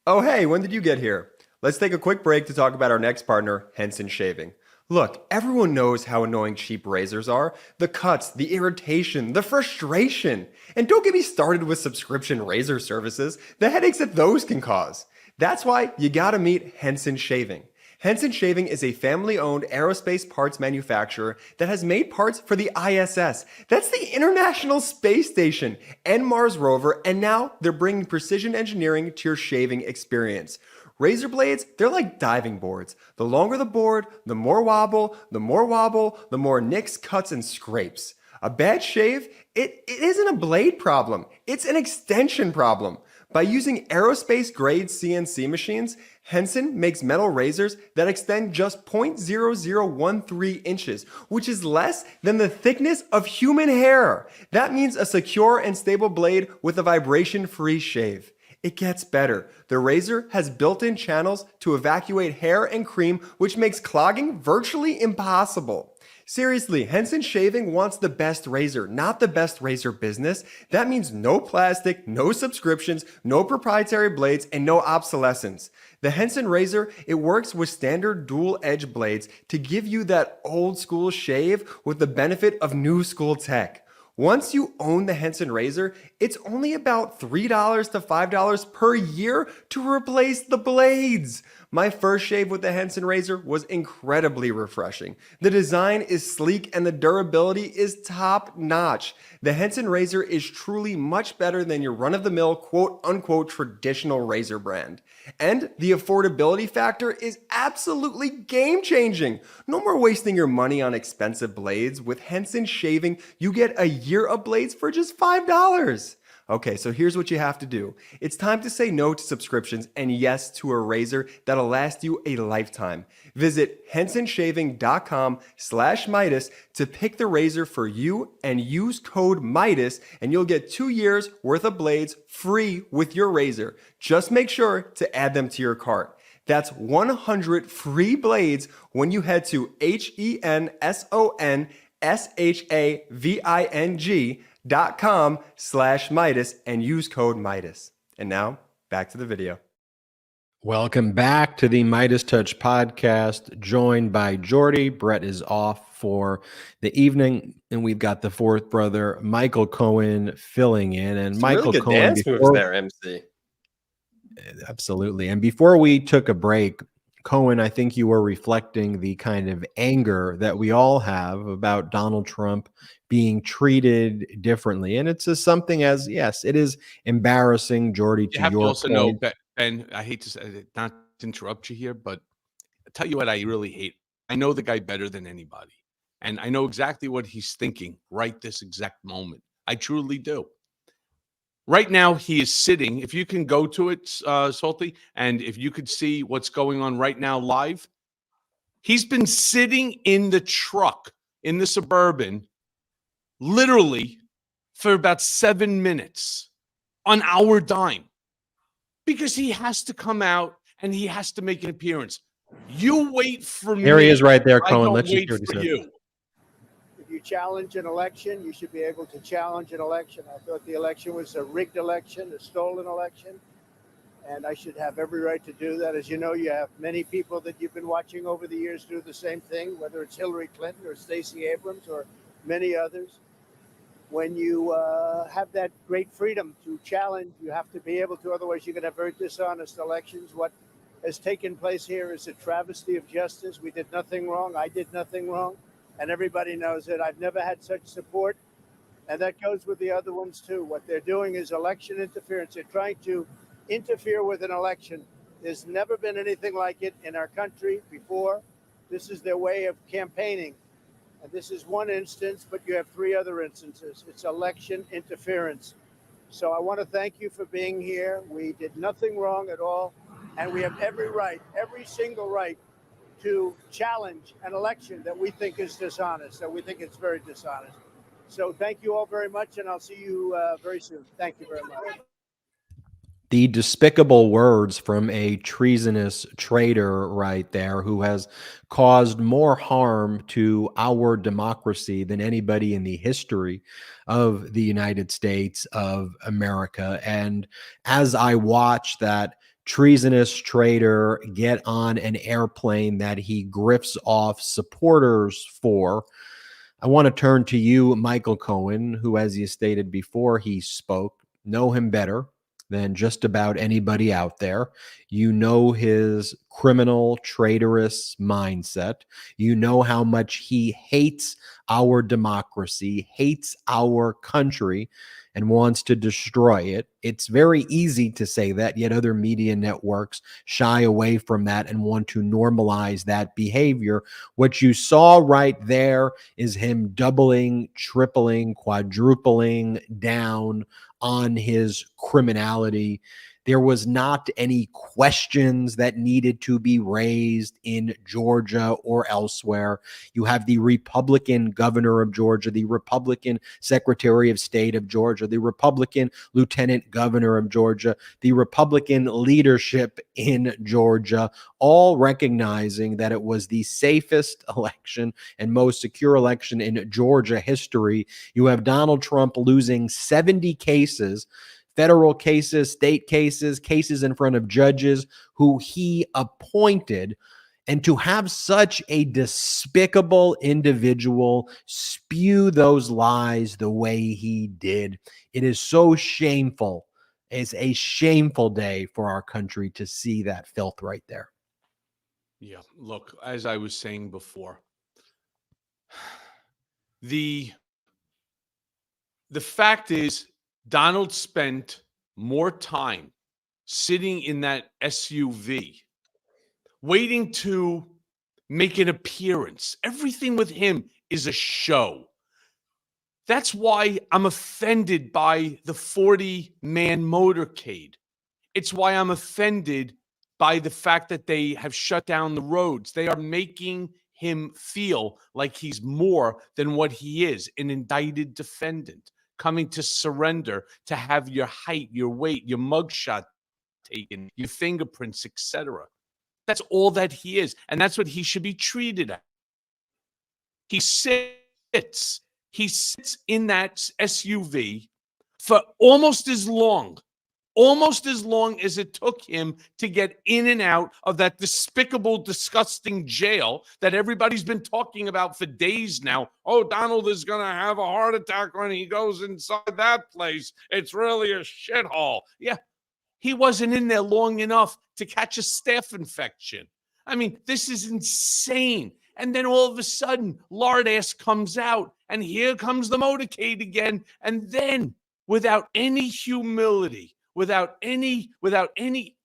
Speaker 3: Oh hey, when did you get here? Let's take a quick break to talk about our next partner, Henson Shaving. Look, everyone knows how annoying cheap razors are. The cuts, the irritation, the frustration. And don't get me started with subscription razor services, the headaches that those can cause. That's why you gotta meet Henson Shaving. Henson Shaving is a family-owned aerospace parts manufacturer that has made parts for the ISS. That's the International Space Station and Mars rover, and now they're bringing precision engineering to your shaving experience. Razor blades, they're like diving boards. The longer the board, the more wobble, the more nicks, cuts, and scrapes. A bad shave, it isn't a blade problem. It's an extension problem. By using aerospace-grade CNC machines, Henson makes metal razors that extend just 0.0013 inches, which is less than the thickness of human hair. That means a secure and stable blade with a vibration-free shave. It gets better. The razor has built-in channels to evacuate hair and cream, which makes clogging virtually impossible. Seriously, Henson Shaving wants the best razor, not the best razor business. That means no plastic, no subscriptions, no proprietary blades, and no obsolescence. The Henson razor, it works with standard dual edge blades to give you that old school shave with the benefit of new school tech. Once you own the Henson razor, it's only about $3 to $5 per year to replace the blades. My first shave with the Henson razor was incredibly refreshing. The design is sleek and the durability is top notch. The Henson razor is truly much better than your run-of-the-mill quote-unquote traditional razor brand. And the affordability factor is absolutely game-changing. No more wasting your money on expensive blades. With Henson Shaving, you get a year of blades for just $5. Okay, so here's what you have to do. It's time to say no to subscriptions and yes to a razor that'll last you a lifetime. Visit hensonshaving.com/Meidas to pick the razor for you and use code Meidas and you'll get 2 years worth of blades free with your razor. Just make sure to add them to your cart. That's 100 free blades when you head to hensonshaving.com/Meidas and use code Meidas. And now back to the video.
Speaker 1: Welcome back to the MeidasTouch podcast, joined by Jordy. Brett is off for the evening, and we've got the fourth brother, Michael Cohen, filling in. And
Speaker 3: Some
Speaker 1: Michael
Speaker 3: really good
Speaker 1: Cohen,
Speaker 3: dance moves there, MC.
Speaker 1: Absolutely. And before we took a break, Cohen, I think you were reflecting the kind of anger that we all have about Donald Trump being treated differently. And it's just something as, yes, it is embarrassing, Jordy, to
Speaker 2: You have to
Speaker 1: your
Speaker 2: also
Speaker 1: point.
Speaker 2: know, Ben, I hate to say, not to interrupt you here, but I'll tell you what I really hate I know the guy better than anybody. And I know exactly what he's thinking right this exact moment. I truly do. Right now, he is sitting. If you can go to it, Salty, and if you could see what's going on right now live, he's been sitting in the truck, in the Suburban, literally for about 7 minutes on our dime, because he has to come out and he has to make an appearance. You wait for me.
Speaker 1: There he is right there,
Speaker 2: I
Speaker 1: Cohen.
Speaker 2: don't
Speaker 1: Let's just
Speaker 2: wait
Speaker 1: hear what he
Speaker 2: for
Speaker 1: says.
Speaker 2: you.
Speaker 6: If you challenge an election, you should be able to challenge an election. I thought the election was a rigged election, a stolen election, and I should have every right to do that. As you know, you have many people that you've been watching over the years do the same thing, whether it's Hillary Clinton or Stacey Abrams or many others. When you have that great freedom to challenge, you have to be able to, otherwise you're going to have very dishonest elections. What has taken place here is a travesty of justice. We did nothing wrong. I did nothing wrong. And everybody knows it. I've never had such support. And that goes with the other ones, too. What they're doing is election interference. They're trying to interfere with an election. There's never been anything like it in our country before. This is their way of campaigning. And this is one instance, but you have 3 other instances. It's election interference. So I want to thank you for being here. We did nothing wrong at all. And we have every right, every single right, to challenge an election that we think is dishonest, that we think it's very dishonest. So thank you all very much, and I'll see you very soon. Thank you very much.
Speaker 1: The despicable words from a treasonous traitor right there, who has caused more harm to our democracy than anybody in the history of the United States of America. And as I watch that treasonous traitor get on an airplane that he grifts off supporters for, I want to turn to you, Michael Cohen, who, as you stated before he spoke, know him better than just about anybody out there. You know his criminal, traitorous mindset. You know how much he hates our democracy, hates our country, and wants to destroy it. It's very easy to say that, yet other media networks shy away from that and want to normalize that behavior. What you saw right there is him doubling, tripling, quadrupling down on his criminality. There was not any questions that needed to be raised in Georgia or elsewhere. You have the Republican governor of Georgia, the Republican Secretary of State of Georgia, the Republican Lieutenant Governor of Georgia, the Republican leadership in Georgia, all recognizing that it was the safest election and most secure election in Georgia history. You have Donald Trump losing 70 cases, federal cases, state cases, cases in front of judges who he appointed. And to have such a despicable individual spew those lies the way he did, it is so shameful. It's a shameful day for our country to see that filth right there.
Speaker 2: Yeah, look, as I was saying before, the fact is, Donald spent more time sitting in that SUV, waiting to make an appearance. Everything with him is a show. That's why I'm offended by the 40-man motorcade. It's why I'm offended by the fact that they have shut down the roads. They are making him feel like he's more than what he is, an indicted defendant coming to surrender, to have your height, your weight, your mugshot taken, your fingerprints, etc. That's all that he is, and that's what he should be treated as. He sits in that SUV for almost as long as it took him to get in and out of that despicable, disgusting jail that everybody's been talking about for days now. Oh, Donald is going to have a heart attack when he goes inside that place. It's really a shithole. Yeah, he wasn't in there long enough to catch a staph infection. I mean, this is insane. And then all of a sudden, lard ass comes out, and here comes the motorcade again. And then, without any humility, without any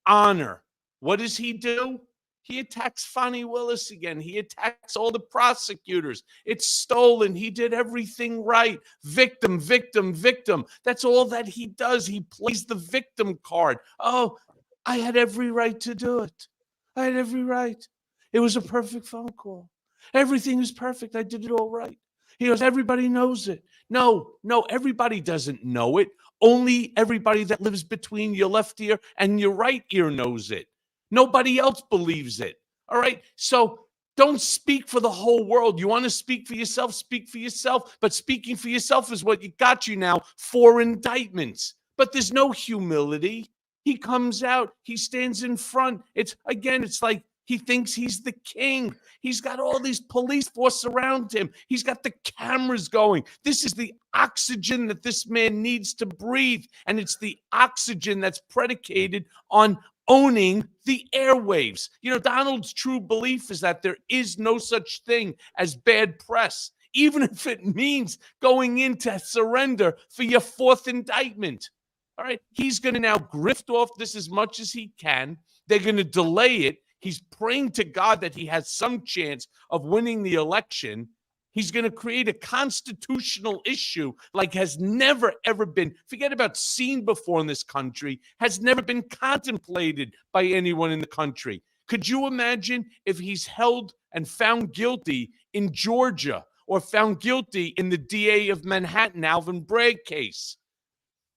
Speaker 2: honor, what does he do? He attacks Fonnie Willis again. He attacks all the prosecutors. It's stolen. He did everything right. Victim, victim, victim. That's all that he does. He plays the victim card. Oh, I had every right to do it. I had every right. It was a perfect phone call. Everything is perfect. I did it all right. He goes, everybody knows it. No, everybody doesn't know it. Only everybody that lives between your left ear and your right ear knows it. Nobody else believes it. All right. So don't speak for the whole world. You want to speak for yourself, speak for yourself. But speaking for yourself is what got you now 4 indictments. But there's no humility. He comes out, he stands in front. It's like he thinks he's the king. He's got all these police force around him. He's got the cameras going. This is the oxygen that this man needs to breathe. And it's the oxygen that's predicated on owning the airwaves. Donald's true belief is that there is no such thing as bad press, even if it means going into surrender for your 4th indictment. All right. He's going to now grift off this as much as he can. They're going to delay it. He's praying to God that he has some chance of winning the election. He's going to create a constitutional issue like has never, ever been, forget about seen before in this country, has never been contemplated by anyone in the country. Could you imagine if he's held and found guilty in Georgia or found guilty in the DA of Manhattan, Alvin Bragg case?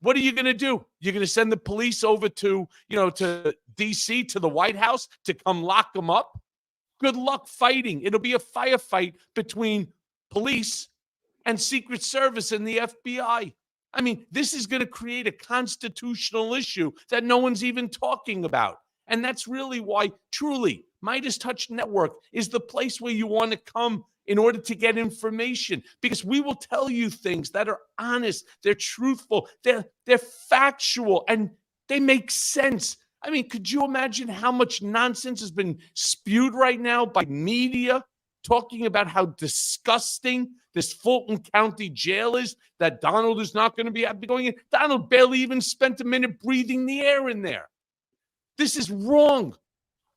Speaker 2: What are you going to do? You're going to send the police over to D.C., to the White House to come lock them up? Good luck fighting. It'll be a firefight between police and Secret Service and the FBI. I mean, this is going to create a constitutional issue that no one's even talking about. And that's really why, truly, MeidasTouch Network is the place where you want to come in order to get information, because we will tell you things that are honest, they're truthful, they're factual, and they make sense. I mean, could you imagine how much nonsense has been spewed right now by media talking about how disgusting this Fulton County jail is, that Donald is not going to be going in? Donald barely even spent a minute breathing the air in there. This is wrong.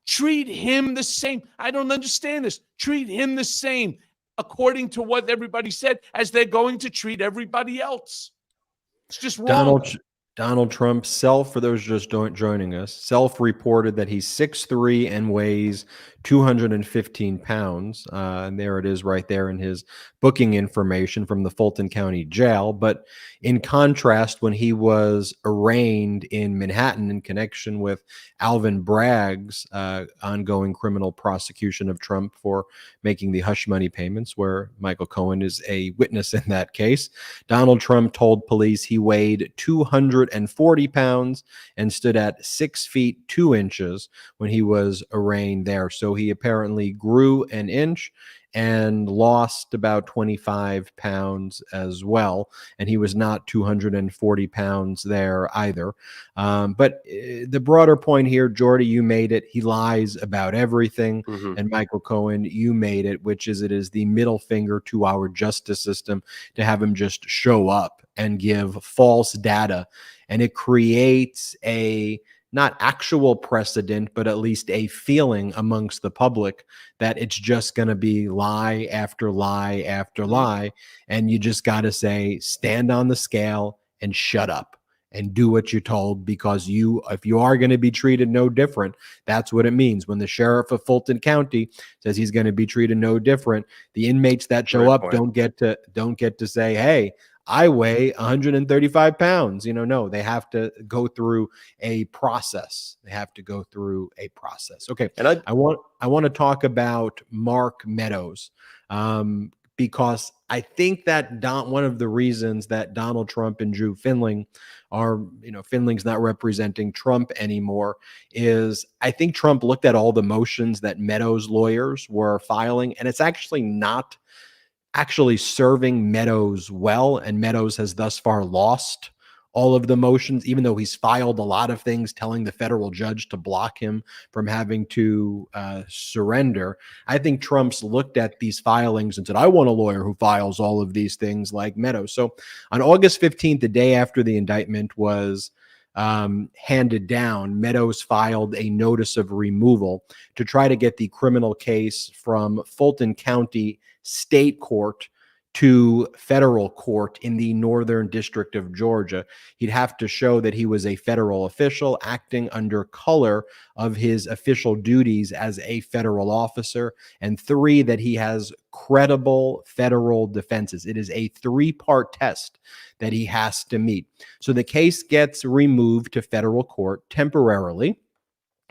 Speaker 2: Treat him the same. I don't understand this. Treat him the same, according to what everybody said, as they're going to treat everybody else. It's just wrong.
Speaker 1: Donald Trump for those just joining us, self-reported that he's 6'3" and weighs 215 pounds. And there it is right there in his booking information from the Fulton County Jail. But in contrast, when he was arraigned in Manhattan in connection with Alvin Bragg's ongoing criminal prosecution of Trump for making the hush money payments, where Michael Cohen is a witness in that case, Donald Trump told police he weighed 240 pounds and stood at 6 feet 2 inches when he was arraigned there. So he apparently grew an inch and lost about 25 pounds as well. And he was not 240 pounds there either. But the broader point here, Jordy, you made it. He lies about everything. Mm-hmm. And Michael Cohen, you made it, which is it is the middle finger to our justice system to have him just show up and give false data. And it creates a not actual precedent, but at least a feeling amongst the public that it's just going to be lie after lie after lie. And you just got to say, stand on the scale and shut up and do what you're told, because if you are going to be treated no different, that's what it means. When the sheriff of Fulton County says he's going to be treated no different, the inmates that show up don't get to say, hey, I weigh 135 pounds. No, they have to go through a process. Okay. And I want to talk about Mark Meadows, because I think that one of the reasons that Donald Trump and Drew Finling are, Finling's not representing Trump anymore, is I think Trump looked at all the motions that Meadows' lawyers were filing, and it's actually not actually serving Meadows well, and Meadows has thus far lost all of the motions, even though he's filed a lot of things telling the federal judge to block him from having to surrender. I think Trump's looked at these filings and said, I want a lawyer who files all of these things like Meadows. So on August 15th, the day after the indictment was handed down, Meadows filed a notice of removal to try to get the criminal case from Fulton County State Court to federal court in the Northern District of Georgia. He'd have to show that he was a federal official acting under color of his official duties as a federal officer, and 3, that he has credible federal defenses. It is a 3-part test that he has to meet. So the case gets removed to federal court temporarily.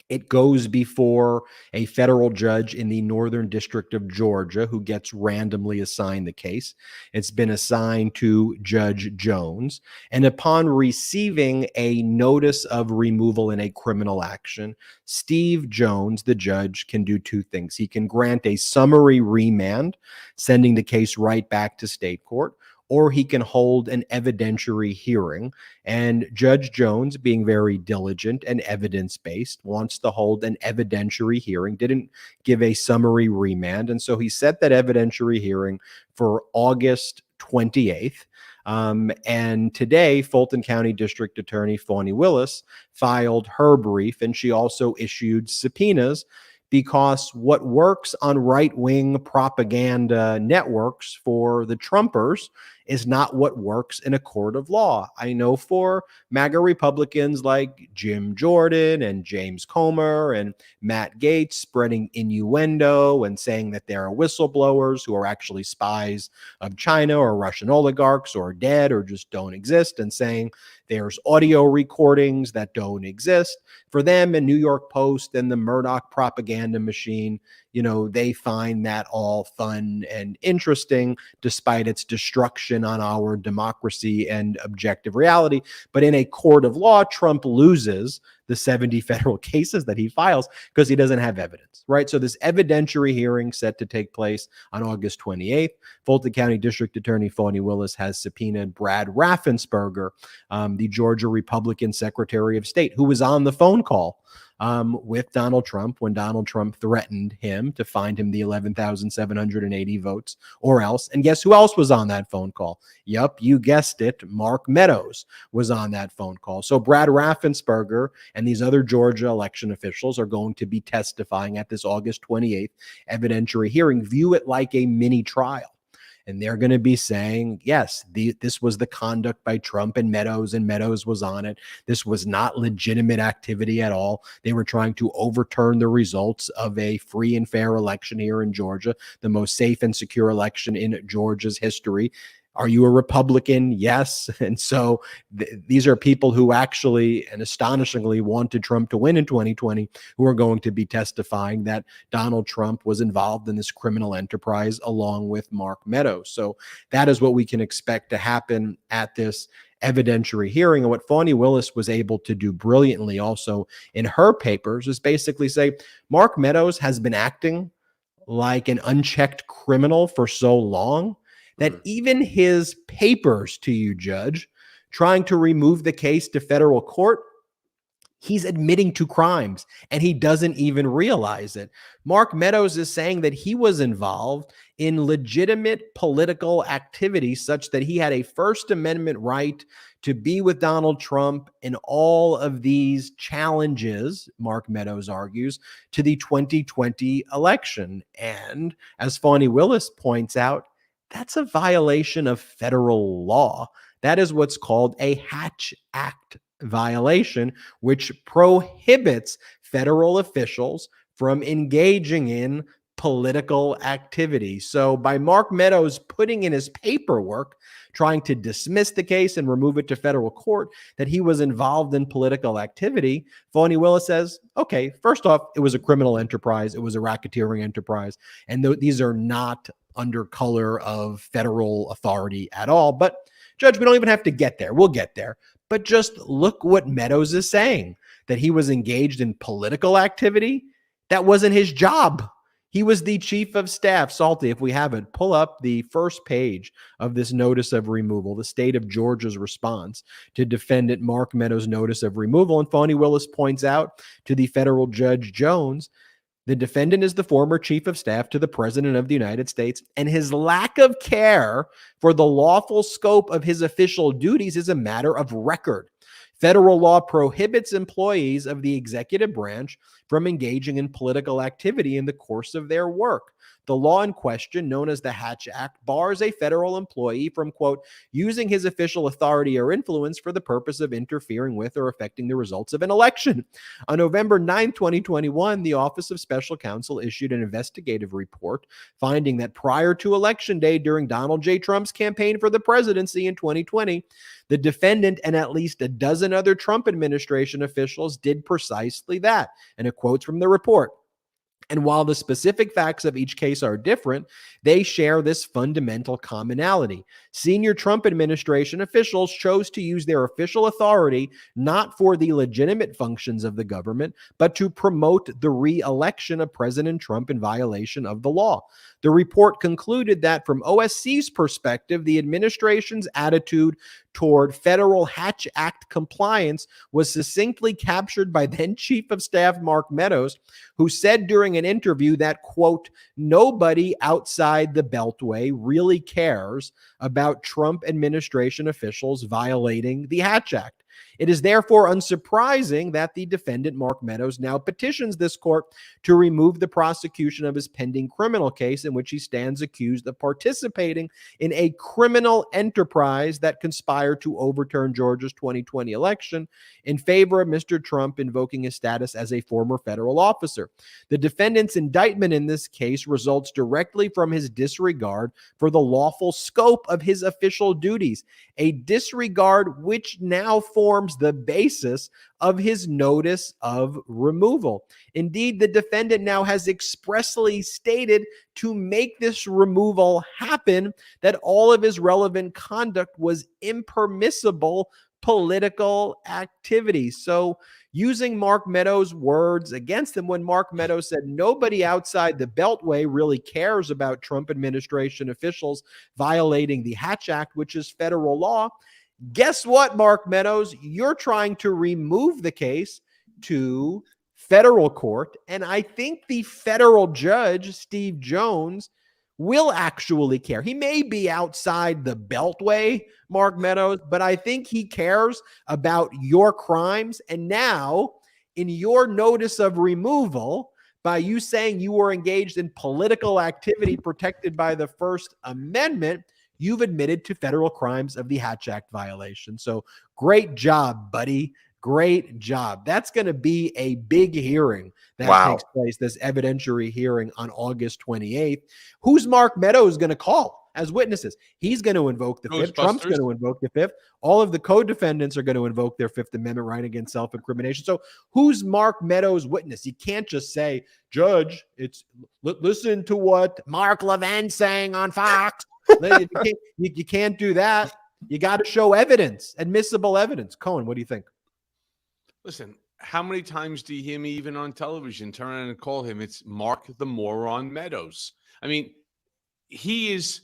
Speaker 1: It goes before a federal judge in the Northern District of Georgia who gets randomly assigned the case. It's been assigned to Judge Jones. And upon receiving a notice of removal in a criminal action, Steve Jones, the judge, can do 2 things. He can grant a summary remand, sending the case right back to state court, or he can hold an evidentiary hearing. And Judge Jones, being very diligent and evidence-based, wants to hold an evidentiary hearing, didn't give a summary remand. And so he set that evidentiary hearing for August 28th. And today, Fulton County District Attorney Fani Willis filed her brief, and she also issued subpoenas, because what works on right-wing propaganda networks for the Trumpers is not what works in a court of law. I know for MAGA Republicans like Jim Jordan and James Comer and Matt Gaetz spreading innuendo and saying that there are whistleblowers who are actually spies of China or Russian oligarchs or dead or just don't exist, and saying there's audio recordings that don't exist. For them, and New York Post and the Murdoch propaganda machine, you know, they find that all fun and interesting despite its destruction on our democracy and objective reality. But in a court of law, Trump loses the 70 federal cases that he files because he doesn't have evidence, right? So this evidentiary hearing set to take place on August 28th. Fulton County District Attorney Fani Willis has subpoenaed Brad Raffensperger, the Georgia Republican Secretary of State, who was on the phone call with Donald Trump when Donald Trump threatened him to find him the 11,780 votes or else. And guess who else was on that phone call? Yup, you guessed it. Mark Meadows was on that phone call. So Brad Raffensperger and these other Georgia election officials are going to be testifying at this August 28th evidentiary hearing. View it like a mini trial. And they're going to be saying, yes, this was the conduct by Trump and Meadows was on it. This was not legitimate activity at all. They were trying to overturn the results of a free and fair election here in Georgia, the most safe and secure election in Georgia's history. Are you a Republican? Yes. And so these are people who actually and astonishingly wanted Trump to win in 2020, who are going to be testifying that Donald Trump was involved in this criminal enterprise along with Mark Meadows. So that is what we can expect to happen at this evidentiary hearing. And what Fani Willis was able to do brilliantly also in her papers is basically say, Mark Meadows has been acting like an unchecked criminal for so long that even his papers to you, Judge, trying to remove the case to federal court, he's admitting to crimes and he doesn't even realize it. Mark Meadows is saying that he was involved in legitimate political activity such that he had a First Amendment right to be with Donald Trump in all of these challenges, Mark Meadows argues, to the 2020 election. And as Fani Willis points out, that's a violation of federal law. That is what's called a Hatch Act violation, which prohibits federal officials from engaging in political activity. So by Mark Meadows putting in his paperwork, trying to dismiss the case and remove it to federal court, that he was involved in political activity, Fani Willis says, okay, first off, it was a criminal enterprise. It was a racketeering enterprise. And these are not under color of federal authority at all. But Judge, we don't even have to get there. We'll get there. But just look what Meadows is saying, that he was engaged in political activity. That wasn't his job. He was the chief of staff. Salty, if we have it, pull up the first page of this notice of removal, the state of Georgia's response to defendant Mark Meadows' notice of removal. And Fani Willis points out to the federal Judge Jones, the defendant is the former chief of staff to the President of the United States, and his lack of care for the lawful scope of his official duties is a matter of record. Federal law prohibits employees of the executive branch from engaging in political activity in the course of their work. The law in question, known as the Hatch Act, bars a federal employee from, quote, using his official authority or influence for the purpose of interfering with or affecting the results of an election. On November 9, 2021, the Office of Special Counsel issued an investigative report finding that prior to Election Day during Donald J. Trump's campaign for the presidency in 2020, the defendant and at least a dozen other Trump administration officials did precisely that. And it quotes from the report. And while the specific facts of each case are different, they share this fundamental commonality. Senior Trump administration officials chose to use their official authority not for the legitimate functions of the government, but to promote the re-election of President Trump in violation of the law. The report concluded that from OSC's perspective, the administration's attitude toward federal Hatch Act compliance was succinctly captured by then Chief of Staff Mark Meadows, who said during an interview that, quote, nobody outside the Beltway really cares about Trump administration officials violating the Hatch Act. It is therefore unsurprising that the defendant, Mark Meadows, now petitions this court to remove the prosecution of his pending criminal case in which he stands accused of participating in a criminal enterprise that conspired to overturn Georgia's 2020 election in favor of Mr. Trump, invoking his status as a former federal officer. The defendant's indictment in this case results directly from his disregard for the lawful scope of his official duties, a disregard which now forms the basis of his notice of removal. Indeed, the defendant now has expressly stated to make this removal happen that all of his relevant conduct was impermissible political activity. So, using Mark Meadows' words against him, when Mark Meadows said nobody outside the Beltway really cares about Trump administration officials violating the Hatch Act, which is federal law, guess what, Mark Meadows? You're trying to remove the case to federal court. And I think the federal judge, Steve Jones, will actually care. He may be outside the Beltway, Mark Meadows, but I think he cares about your crimes. And now, in your notice of removal, by you saying you were engaged in political activity protected by the First Amendment, you've admitted to federal crimes of the Hatch Act violation. So great job, buddy. Great job. That's going to be a big hearing that takes place, this evidentiary hearing on August 28th. Who's Mark Meadows going to call as witnesses? He's going to invoke the Fifth. Trump's going to invoke the Fifth. All of the co-defendants are going to invoke their Fifth Amendment right against self-incrimination. So who's Mark Meadows' witness? You can't just say, Judge, listen to what Mark Levin's saying on Fox. You can't do that. You got to show evidence, admissible evidence. Cohen, what do you think?
Speaker 2: Listen, how many times do you hear me even on television turn around and call him? It's Mark the Moron Meadows. I mean, he is,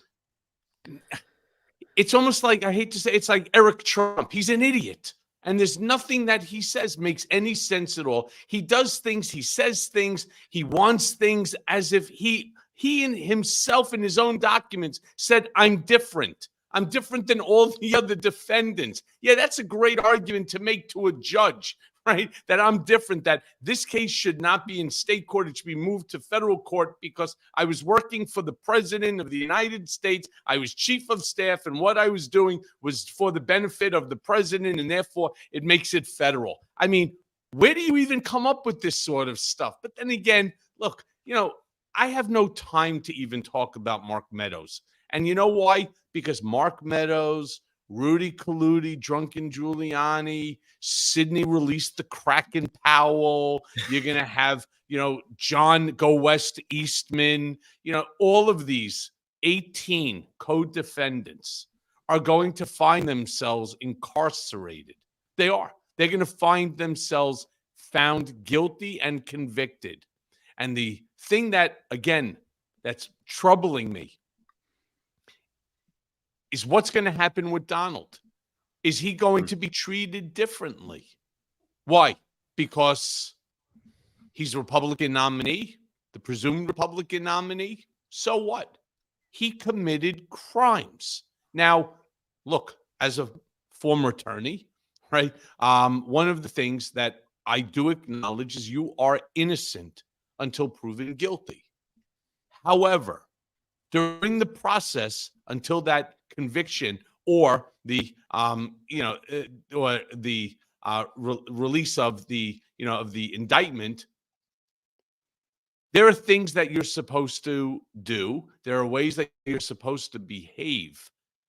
Speaker 2: it's almost like, I hate to say, it's like Eric Trump. He's an idiot. And there's nothing that he says makes any sense at all. He does things, he says things, he wants things as if he and himself in his own documents said, I'm different. I'm different than all the other defendants. Yeah, that's a great argument to make to a judge, right? That I'm different, that this case should not be in state court. It should be moved to federal court because I was working for the president of the United States. I was chief of staff, and what I was doing was for the benefit of the president, and therefore it makes it federal. I mean, where do you even come up with this sort of stuff? But then again, look, I have no time to even talk about Mark Meadows. And you know why? Because Mark Meadows, Rudy Colludi, Drunken Giuliani, Sidney released the Kraken Powell. You're going to have, John Go West Eastman. All of these 18 co-defendants are going to find themselves incarcerated. They are. They're going to find themselves found guilty and convicted. And the thing that, again, that's troubling me is what's going to happen with Donald. Is he going to be treated differently? Why? Because he's a Republican nominee, the presumed Republican nominee. So what? He committed crimes. Now, look, as a former attorney, right? One of the things that I do acknowledge is you are innocent until proven guilty. However, during the process until that conviction or the or the release of the of the indictment, there are things that you're supposed to do. There are ways that you're supposed to behave.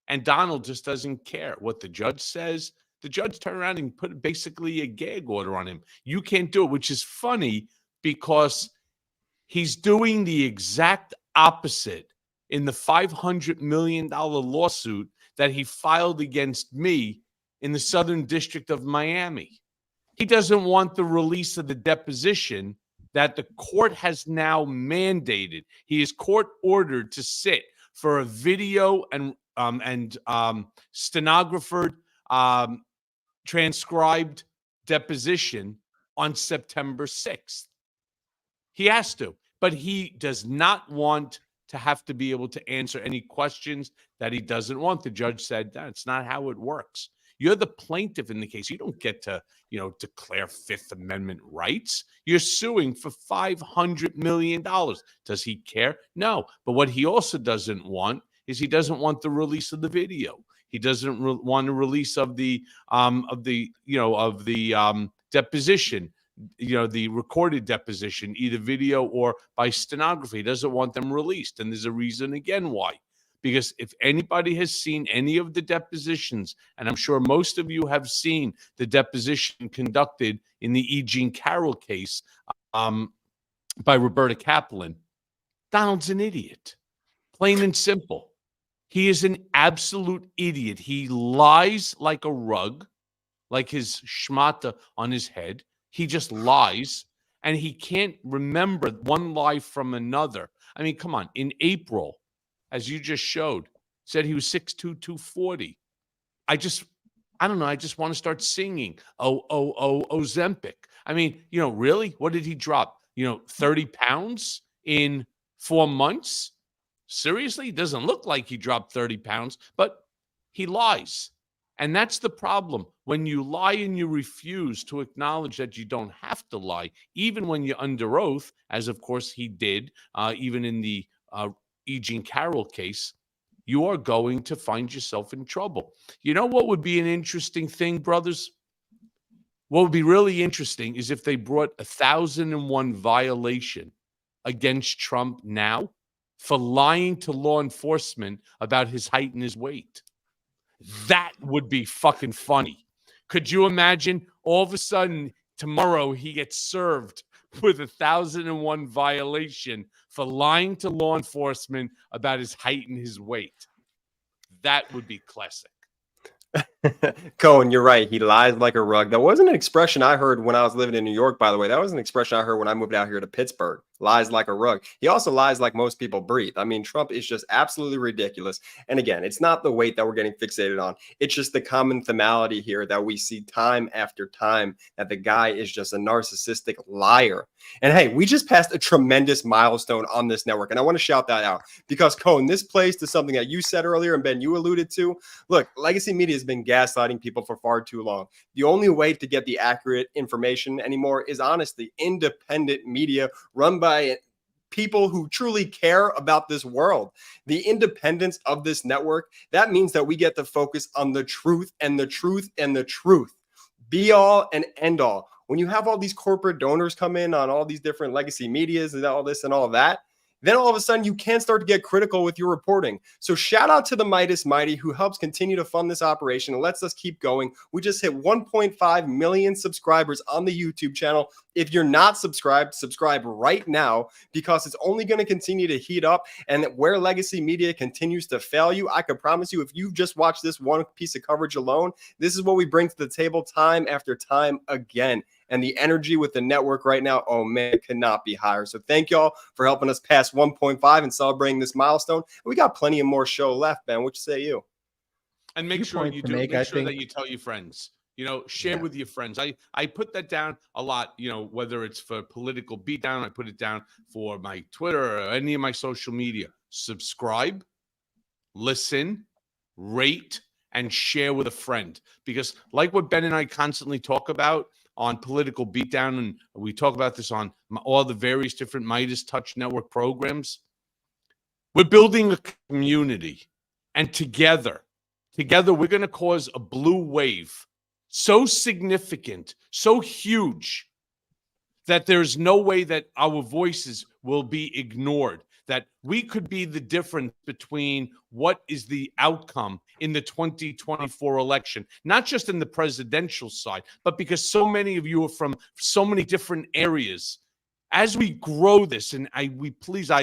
Speaker 2: And Donald just doesn't care what the judge says. The judge turned around and put basically a gag order on him. You can't do it, which is funny because he's doing the exact opposite in the $500 million lawsuit that he filed against me in the Southern District of Miami. He doesn't want the release of the deposition that the court has now mandated. He is court ordered to sit for a video and stenographed, transcribed deposition on September 6th. He has to, but he does not want to have to be able to answer any questions that he doesn't want. The judge said that's not how it works. You're the plaintiff in the case. You don't get to, declare Fifth Amendment rights. You're suing for $500 million. Does he care? No. But what he also doesn't want is he doesn't want the release of the video. He doesn't want a release of the deposition, the recorded deposition, either video or by stenography. He doesn't want them released. And there's a reason again why. Because if anybody has seen any of the depositions, and I'm sure most of you have seen the deposition conducted in the E. Jean Carroll case by Roberta Kaplan, Donald's an idiot. Plain and simple. He is an absolute idiot. He lies like a rug, like his schmata on his head. He just lies, and he can't remember one lie from another. I mean, come on. In April, as you just showed, said he was 6'2", 240. I don't know. I just want to start singing. Ozempic. I mean, really? What did he drop? 30 pounds in 4 months? Seriously? It doesn't look like he dropped 30 pounds, but he lies. And that's the problem. When you lie and you refuse to acknowledge that you don't have to lie, even when you're under oath, as of course he did, even in the E. Jean Carroll case, you are going to find yourself in trouble. You know what would be an interesting thing, brothers? What would be really interesting is if they brought 1,001 violation against Trump now for lying to law enforcement about his height and his weight. That would be fucking funny. Could you imagine all of a sudden tomorrow he gets served with 1,001 violation for lying to law enforcement about his height and his weight? That would be classic.
Speaker 3: Cohen, you're right. He lies like a rug. That wasn't an expression I heard when I was living in New York, by the way. That was an expression I heard when I moved out here to Pittsburgh. Lies like a rug. He also lies like most people breathe. I mean, Trump is just absolutely ridiculous. And again, it's not the weight that we're getting fixated on. It's just the common themality here that we see time after time, that the guy is just a narcissistic liar. And hey, we just passed a tremendous milestone on this network. And I want to shout that out because, Cohen, this plays to something that you said earlier, and Ben, you alluded to. Look, legacy media has been gaslighting people for far too long. The only way to get the accurate information anymore is honestly independent media run by people who truly care about this world. The independence of this network, that means that we get to focus on the truth and the truth and the truth. Be all and end all. When you have all these corporate donors come in on all these different legacy medias and all this and all that, then all of a sudden you can start to get critical with your reporting. So shout out to the Meidas Mighty who helps continue to fund this operation and lets us keep going. We just hit 1.5 million subscribers on the YouTube channel. If you're not subscribed, subscribe right now because it's only going to continue to heat up. And where legacy media continues to fail you, I can promise you, if you've just watched this one piece of coverage alone, this is what we bring to the table time after time again. And the energy with the network right now, oh man, it cannot be higher. So thank y'all for helping us pass 1.5 and celebrating this milestone. We got plenty of more show left, Ben. What say you?
Speaker 2: And make sure you do. Make sure that you tell your friends. Share with your friends. I put that down a lot. Whether it's for political beatdown, I put it down for my Twitter or any of my social media. Subscribe, listen, rate, and share with a friend. Because like what Ben and I constantly talk about on Political Beatdown, and we talk about this on all the various different MeidasTouch network programs, we're building a community, and together we're going to cause a blue wave so significant, so huge, that there's no way that our voices will be ignored, that we could be the difference between what is the outcome in the 2024 election, not just in the presidential side, but because so many of you are from so many different areas. As we grow this, and I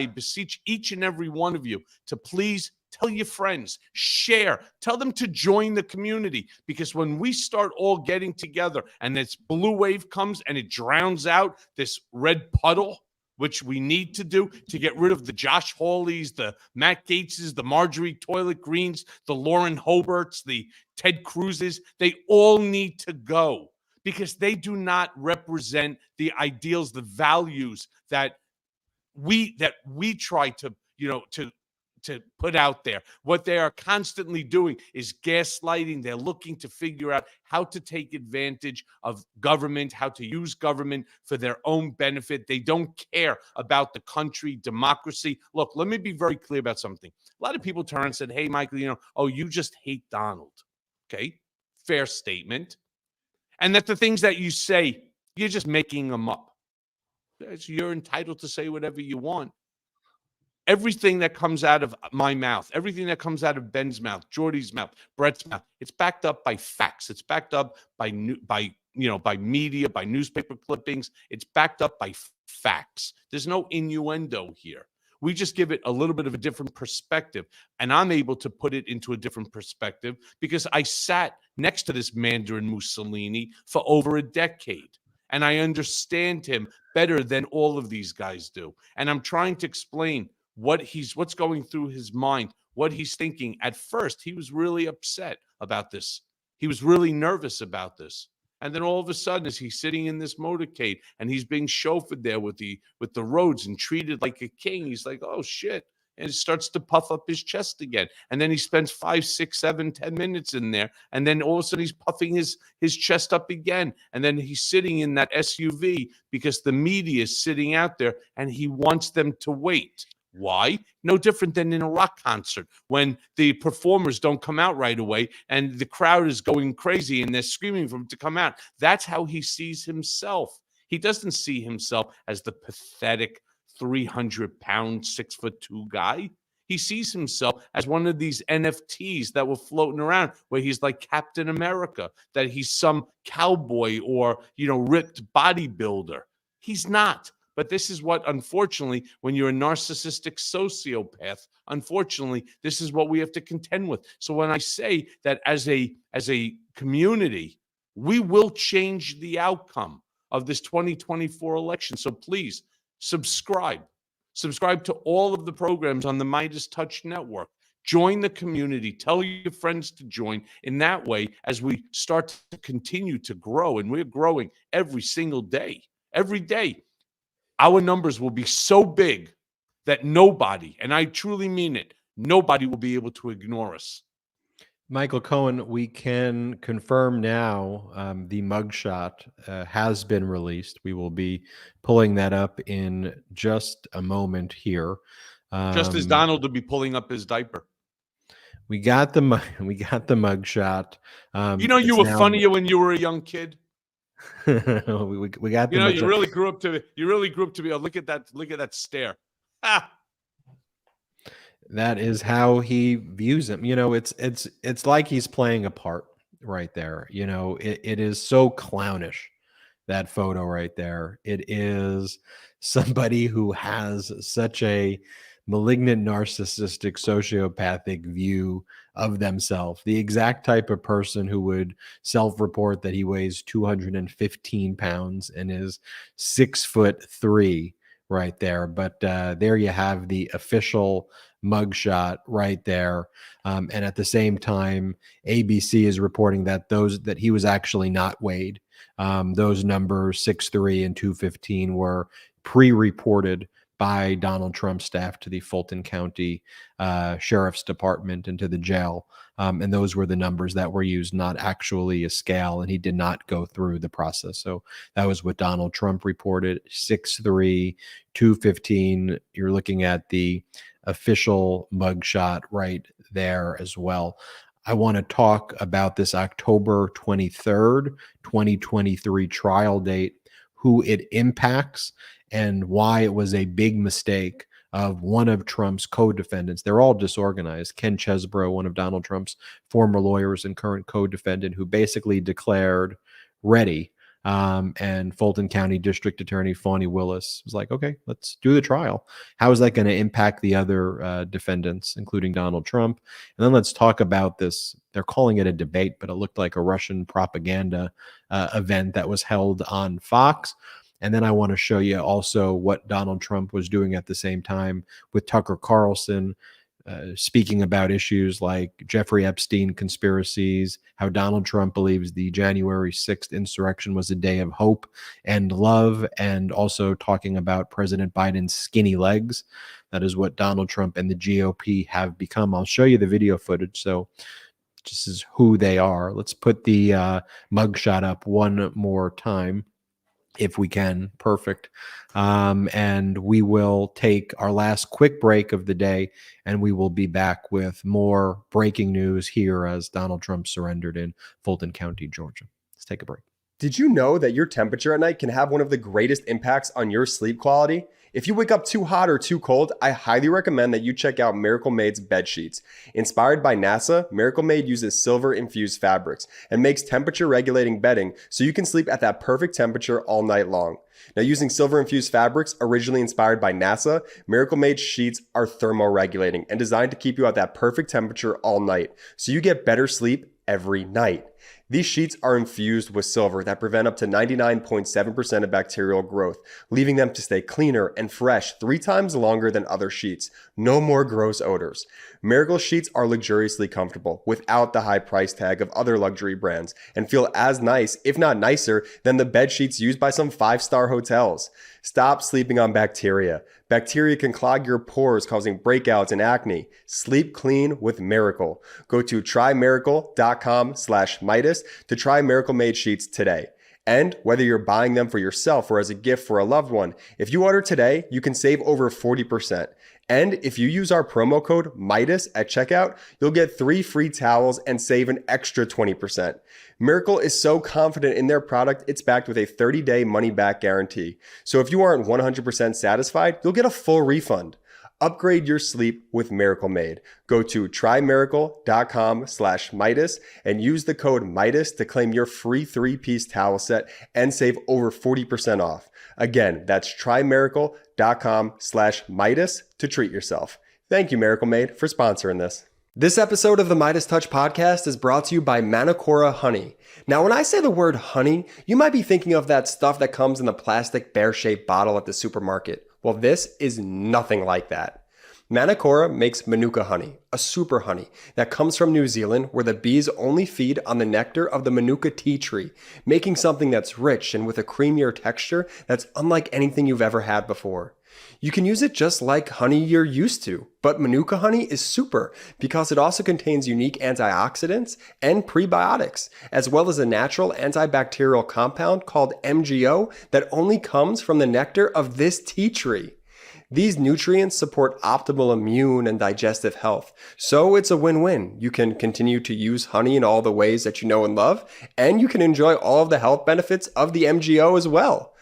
Speaker 2: beseech each and every one of you to please tell your friends, share, tell them to join the community, because when we start all getting together and this blue wave comes and it drowns out this red puddle, which we need to do to get rid of the Josh Hawleys, the Matt Gaetzes, the Marjorie Toilet Greens, the Lauren Hobarts, the Ted Cruzes, they all need to go, because they do not represent the ideals, the values that we try to, to put out there. What they are constantly doing is gaslighting. They're looking to figure out how to take advantage of government, how to use government for their own benefit. They don't care about the country, democracy. Look, let me be very clear about something. A lot of people turn and said, hey, Michael, you just hate Donald. Okay, fair statement. And that the things that you say, you're just making them up. You're entitled to say whatever you want. Everything that comes out of my mouth, everything that comes out of Ben's mouth, Jordy's mouth, Brett's mouth, it's backed up by facts. It's backed up by media, by newspaper clippings. It's backed up by facts. There's no innuendo here. We just give it a little bit of a different perspective, and I'm able to put it into a different perspective because I sat next to this Mandarin Mussolini for over a decade, and I understand him better than all of these guys do. And I'm trying to explain what's going through his mind, what he's thinking. At first, he was really upset about this. He was really nervous about this. And then all of a sudden, as he's sitting in this motorcade and he's being chauffeured there with the roads and treated like a king, he's like, oh shit. And it starts to puff up his chest again. And then he spends 5, 6, 7, 10 minutes in there. And then all of a sudden he's puffing his chest up again. And then he's sitting in that SUV because the media is sitting out there and he wants them to wait. Why? No different than in a rock concert when the performers don't come out right away and the crowd is going crazy and they're screaming for him to come out. That's how he sees himself. He doesn't see himself as the pathetic 300-pound, 6'2" guy. He sees himself as one of these NFTs that were floating around where he's like Captain America, that he's some cowboy or, ripped bodybuilder. He's not. But this is what, unfortunately, when you're a narcissistic sociopath, unfortunately, this is what we have to contend with. So when I say that as a community, we will change the outcome of this 2024 election. So please subscribe. Subscribe to all of the programs on the MeidasTouch network. Join the community. Tell your friends to join. In that way, as we start to continue to grow, and we're growing every single day, every day, our numbers will be so big that nobody, and I truly mean it, nobody will be able to ignore us.
Speaker 1: Michael Cohen, we can confirm now the mugshot has been released. We will be pulling that up in just a moment here.
Speaker 2: Just as Donald will be pulling up his diaper.
Speaker 1: We got the mugshot.
Speaker 2: You were funnier when you were a young kid.
Speaker 1: we got the
Speaker 2: you really grew up to be. Oh, look at that stare.
Speaker 1: That is how he views him. It's like he's playing a part right there. It is so clownish, that photo right there. It is somebody who has such a malignant, narcissistic, sociopathic view of themselves. The exact type of person who would self-report that he weighs 215 pounds and is 6'3" right there. But there you have the official mugshot right there. And at the same time, ABC is reporting that he was actually not weighed. Those numbers 6'3" and 215 were pre-reported by Donald Trump's staff to the Fulton County Sheriff's Department and to the jail. And those were the numbers that were used, not actually a scale. And he did not go through the process. So that was what Donald Trump reported, 6'3", 215. You're looking at the official mugshot right there as well. I want to talk about this October 23rd, 2023 trial date, who it impacts, and why it was a big mistake of one of Trump's co-defendants. They're all disorganized. Ken Chesebro, one of Donald Trump's former lawyers and current co-defendant, who basically declared ready. And Fulton County District Attorney Fani Willis was like, okay, let's do the trial. How is that going to impact the other defendants, including Donald Trump? And then let's talk about this. They're calling it a debate, but it looked like a Russian propaganda event that was held on Fox. And then I want to show you also what Donald Trump was doing at the same time with Tucker Carlson, speaking about issues like Jeffrey Epstein conspiracies, how Donald Trump believes the January 6th insurrection was a day of hope and love, and also talking about President Biden's skinny legs. That is what Donald Trump and the GOP have become. I'll show you the video footage. So this is who they are. Let's put the mugshot up one more time, if we can. Perfect. And we will take our last quick break of the day, and we will be back with more breaking news here as Donald Trump surrendered in Fulton County, Georgia. Let's take a break.
Speaker 3: Did you know that your temperature at night can have one of the greatest impacts on your sleep quality? If you wake up too hot or too cold, I highly recommend that you check out Miracle Made's bed sheets. Inspired by NASA, Miracle Made uses silver-infused fabrics and makes temperature-regulating bedding so you can sleep at that perfect temperature all night long. Now, using silver-infused fabrics originally inspired by NASA, Miracle Made sheets are thermoregulating and designed to keep you at that perfect temperature all night, so you get better sleep every night. These sheets are infused with silver that prevent up to 99.7% of bacterial growth, leaving them to stay cleaner and fresh 3 times longer than other sheets. No more gross odors. Miracle sheets are luxuriously comfortable without the high price tag of other luxury brands and feel as nice, if not nicer, than the bed sheets used by some 5-star hotels. Stop sleeping on bacteria. Bacteria can clog your pores, causing breakouts and acne. Sleep clean with Miracle. Go to trymiracle.com/Meidas to try Miracle Made sheets today. And whether you're buying them for yourself or as a gift for a loved one, if you order today, you can save over 40%. And if you use our promo code Meidas at checkout, you'll get 3 free towels and save an extra 20%. Miracle is so confident in their product, it's backed with a 30-day money-back guarantee. So if you aren't 100% satisfied, you'll get a full refund. Upgrade your sleep with Miracle Made. Go to trymiracle.com/Meidas and use the code Meidas to claim your free 3-piece towel set and save over 40% off. Again, that's trymiracle.com/Meidas to treat yourself. Thank you, Miracle Made, for sponsoring this. This episode of the MeidasTouch podcast is brought to you by Manacora Honey. Now, when I say the word honey, you might be thinking of that stuff that comes in the plastic bear-shaped bottle at the supermarket. Well, this is nothing like that. Manacora makes Manuka honey, a super honey that comes from New Zealand, where the bees only feed on the nectar of the Manuka tea tree, making something that's rich and with a creamier texture that's unlike anything you've ever had before. You can use it just like honey you're used to, but Manuka honey is super because it also contains unique antioxidants and prebiotics, as well as a natural antibacterial compound called MGO that only comes from the nectar of this tea tree. These nutrients support optimal immune and digestive health, so it's a win-win. You can continue to use honey in all the ways that you know and love, and you can enjoy all of the health benefits of the MGO as well.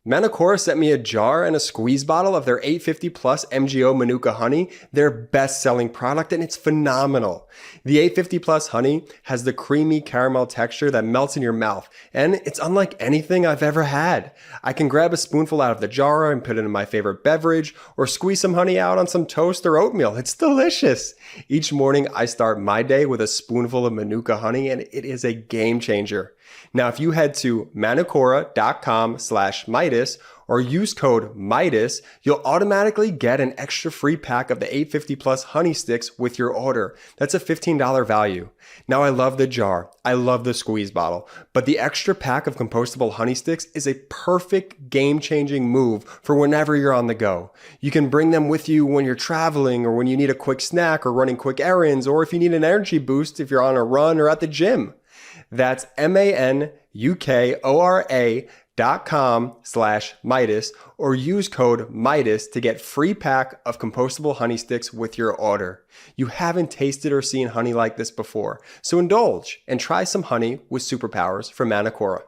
Speaker 3: Manacora sent me a jar and a squeeze bottle of their 850 plus MGO Manuka honey, their best-selling product, and it's phenomenal. The 850 plus honey has the creamy caramel texture that melts in your mouth, and it's unlike anything I've ever had. I can grab a spoonful out of the jar and put it in my favorite beverage, or squeeze some honey out on some toast or oatmeal. It's delicious. Each morning, I start my day with a spoonful of Manuka honey, and it is a game changer. Now, if you head to manacora.com/Meidas Meidas or use code Meidas, you'll automatically get an extra free pack of the 850 plus honey sticks with your order. That's a $15 value. Now, I love the jar, I love the squeeze bottle, but the extra pack of compostable honey sticks is a perfect game-changing move for whenever you're on the go. You can bring them with you when you're traveling or when you need a quick snack or running quick errands, or if you need an energy boost if you're on a run or at the gym. That's MANUKORA.com/Meidas or use code Meidas to get free pack of compostable honey sticks with your order. You haven't tasted or seen honey like this before, so indulge and try some honey with superpowers from Manukora.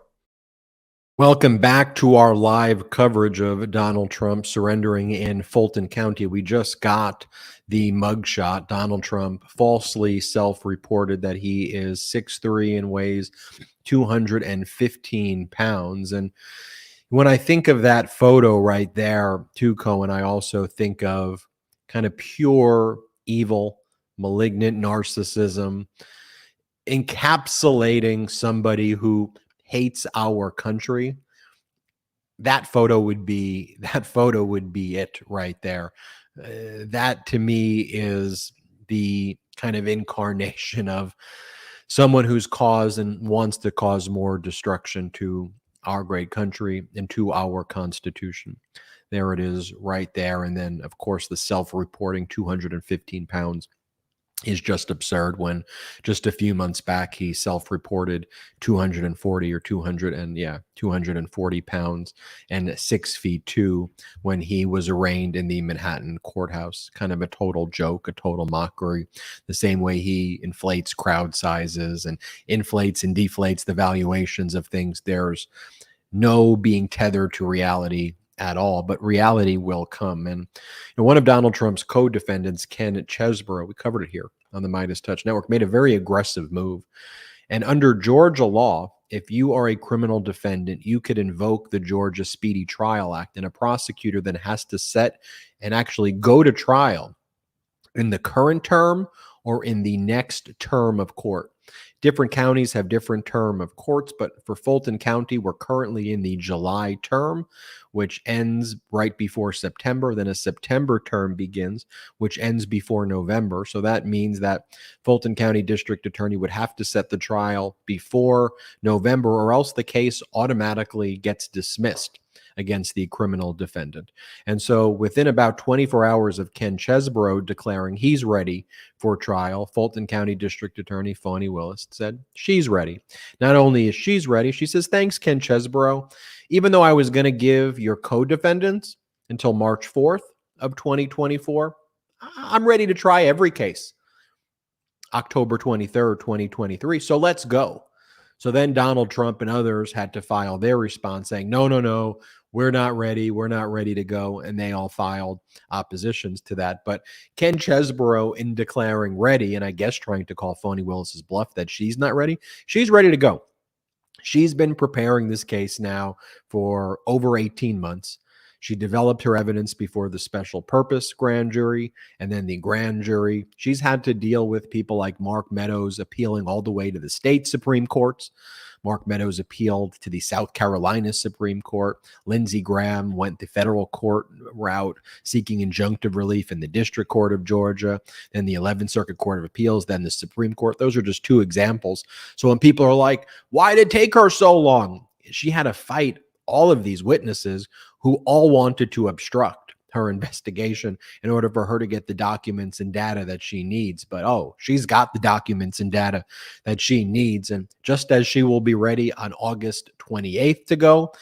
Speaker 1: Welcome back to our live coverage of Donald Trump surrendering in Fulton County. We just got the mugshot. Donald Trump falsely self-reported that he is 6'3" and weighs 215 pounds. And when I think of that photo right there, too, Cohen, I also think of kind of pure evil, malignant narcissism, encapsulating somebody who hates our country. That photo would be it right there. That to me is the kind of incarnation of someone who's caused and wants to cause more destruction to our great country and to our Constitution. There it is right there. And then, of course, the self-reporting 215 pounds is just absurd when just a few months back he self-reported 240 or 240 pounds and 6'2" when he was arraigned in the Manhattan courthouse. Kind of a total joke, a total mockery. The same way he inflates crowd sizes and inflates and deflates the valuations of things. There's no being tethered to reality at all, but reality will come. And one of Donald Trump's co-defendants, Ken Chesebro, we covered it here on the MeidasTouch Network, made a very aggressive move. And under Georgia law, if you are a criminal defendant, you could invoke the Georgia Speedy Trial Act, and a prosecutor then has to set and actually go to trial in the current term or in the next term of court. Different counties have different term of courts, but for Fulton County, we're currently in the July term, which ends right before September. Then a September term begins, which ends before November. So that means that Fulton County District Attorney would have to set the trial before November, or else the case automatically gets dismissed against the criminal defendant. And so within about 24 hours of Ken Chesebro declaring he's ready for trial, Fulton County District Attorney Fani Willis said she's ready. Not only is she's ready, she says, thanks, Ken Chesebro. Even though I was going to give your co-defendants until March 4th of 2024, I'm ready to try every case October 23rd, 2023. So let's go. So then Donald Trump and others had to file their response saying, no, we're not ready. We're not ready to go. And they all filed oppositions to that. But Ken Chesebro, in declaring ready, and I guess trying to call Fani Willis's bluff that she's not ready, she's ready to go. She's been preparing this case now for over 18 months. She developed her evidence before the special purpose grand jury and then the grand jury. She's had to deal with people like Mark Meadows appealing all the way to the state Supreme Courts. Mark Meadows appealed to the South Carolina Supreme Court. Lindsey Graham went the federal court route, seeking injunctive relief in the District Court of Georgia, then the 11th Circuit Court of Appeals, then the Supreme Court. Those are just two examples. So when people are like, why did it take her so long? She had to fight all of these witnesses who all wanted to obstruct her investigation in order for her to get the documents and data that she needs. But she's got the documents and data that she needs. And just as she will be ready on August 28th to go,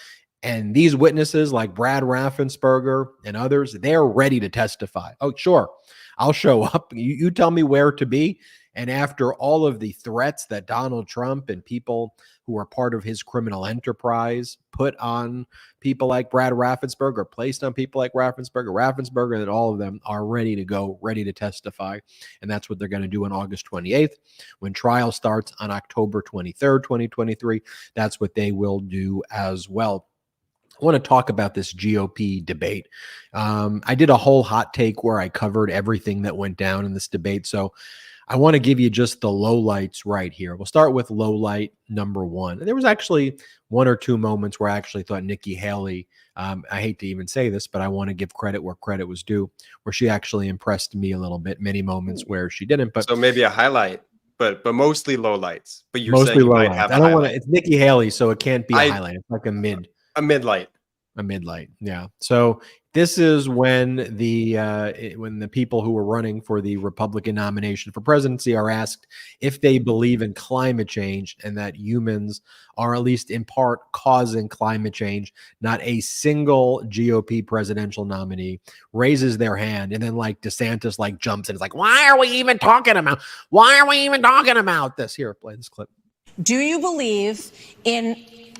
Speaker 1: and these witnesses like Brad Raffensperger and others, they're ready to testify. Oh, sure, I'll show up. You tell me where to be. And after all of the threats that Donald Trump and people who are part of his criminal enterprise put on people like Brad Raffensperger, placed on people like Raffensperger, that all of them are ready to go, ready to testify. And that's what they're going to do on August 28th. When trial starts on October 23rd, 2023, that's what they will do as well. I want to talk about this GOP debate. I did a whole hot take where I covered everything that went down in this debate. So I want to give you just the lowlights right here. We'll start with low light number one. And there was actually one or two moments where I actually thought Nikki Haley, I hate to even say this, but I want to give credit where credit was due, where she actually impressed me a little bit. Many moments where she didn't. But
Speaker 3: so maybe a highlight, but mostly lowlights. But you're
Speaker 1: mostly
Speaker 3: saying you
Speaker 1: low
Speaker 3: might
Speaker 1: lights.
Speaker 3: have
Speaker 1: I don't want to. It's Nikki Haley, so it can't be a highlight. It's like a
Speaker 3: midlight.
Speaker 1: A midlight, yeah. So this is when the people who are running for the Republican nomination for presidency are asked if they believe in climate change and that humans are at least in part causing climate change. Not a single GOP presidential nominee raises their hand, and then like DeSantis like jumps in. It's like, why are we even talking about? Why are we even talking about this? Here, play this clip.
Speaker 7: Do you believe in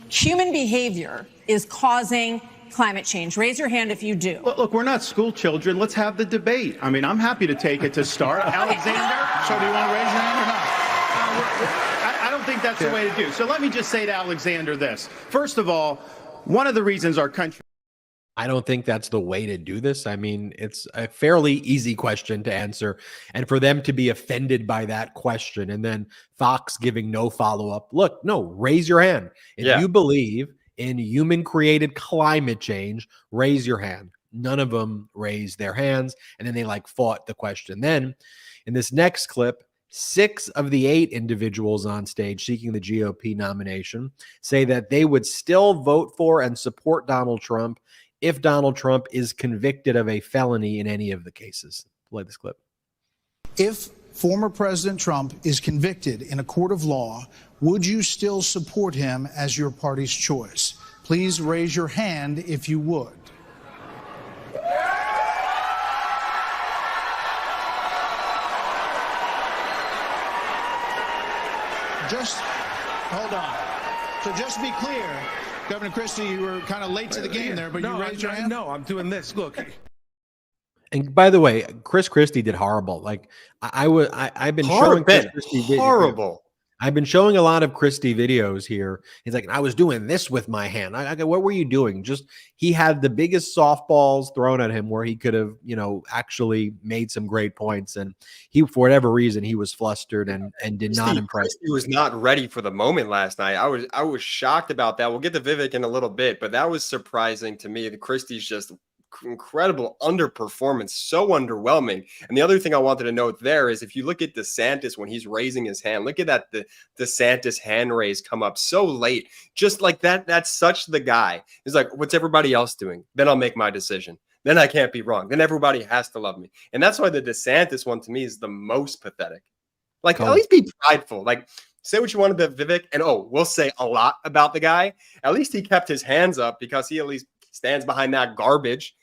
Speaker 7: human behavior is causing climate change? Raise your hand if you do.
Speaker 8: Look, we're not school children. Let's have the debate. I mean, I'm happy to take it to start. Alexander, so do you want to raise your hand or not? I don't think that's the way to do. So let me just say to Alexander this. First of all, one of the reasons our country...
Speaker 1: I don't think that's the way to do this. I mean, it's a fairly easy question to answer. And for them to be offended by that question and then Fox giving no follow-up, look, no, raise your hand. If you believe in human-created climate change, raise your hand. None of them raised their hands. And then they like fought the question. Then in this next clip, 6 of the 8 individuals on stage seeking the GOP nomination say that they would still vote for and support Donald Trump if Donald Trump is convicted of a felony in any of the cases. Play this clip.
Speaker 9: If former President Trump is convicted in a court of law, would you still support him as your party's choice? Please raise your hand if you would. Just hold on. So just to be clear, Governor Christie, you were kind of late to the game there, but you raised your hand?
Speaker 8: No, I'm doing this. Look.
Speaker 1: And by the way, Chris Christie did horrible. Like I've been showing Chris Christie
Speaker 3: horrible.
Speaker 1: I've been showing a lot of Christie videos here. He's like, I was doing this with my hand. I go, what were you doing? Just he had the biggest softballs thrown at him where he could have, actually made some great points. And he, for whatever reason, he was flustered and did not impress.
Speaker 3: He was not ready for the moment last night. I was shocked about that. We'll get to Vivek in a little bit, but that was surprising to me. The Christie's just incredible underperformance, so underwhelming. And the other thing I wanted to note there is if you look at DeSantis when he's raising his hand, look at that the DeSantis hand raise come up so late, just like that. That's such the guy. He's like, what's everybody else doing? Then I'll make my decision. Then I can't be wrong. Then everybody has to love me. And that's why the DeSantis one to me is the most pathetic. Like, at least be prideful. Like, say what you want about Vivek, and we'll say a lot about the guy. At least he kept his hands up because he at least stands behind that garbage.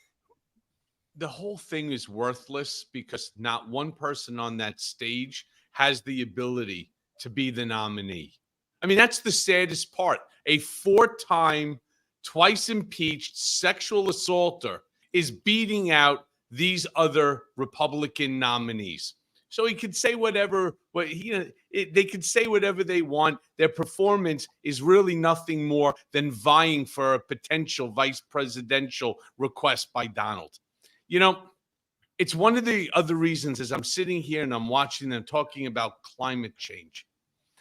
Speaker 2: The whole thing is worthless because not one person on that stage has the ability to be the nominee. I mean, that's the saddest part. A 4-time, twice impeached sexual assaulter is beating out these other Republican nominees. So he could say whatever, they could say whatever they want. Their performance is really nothing more than vying for a potential vice presidential request by Donald. It's one of the other reasons as I'm sitting here and I'm watching them talking about climate change.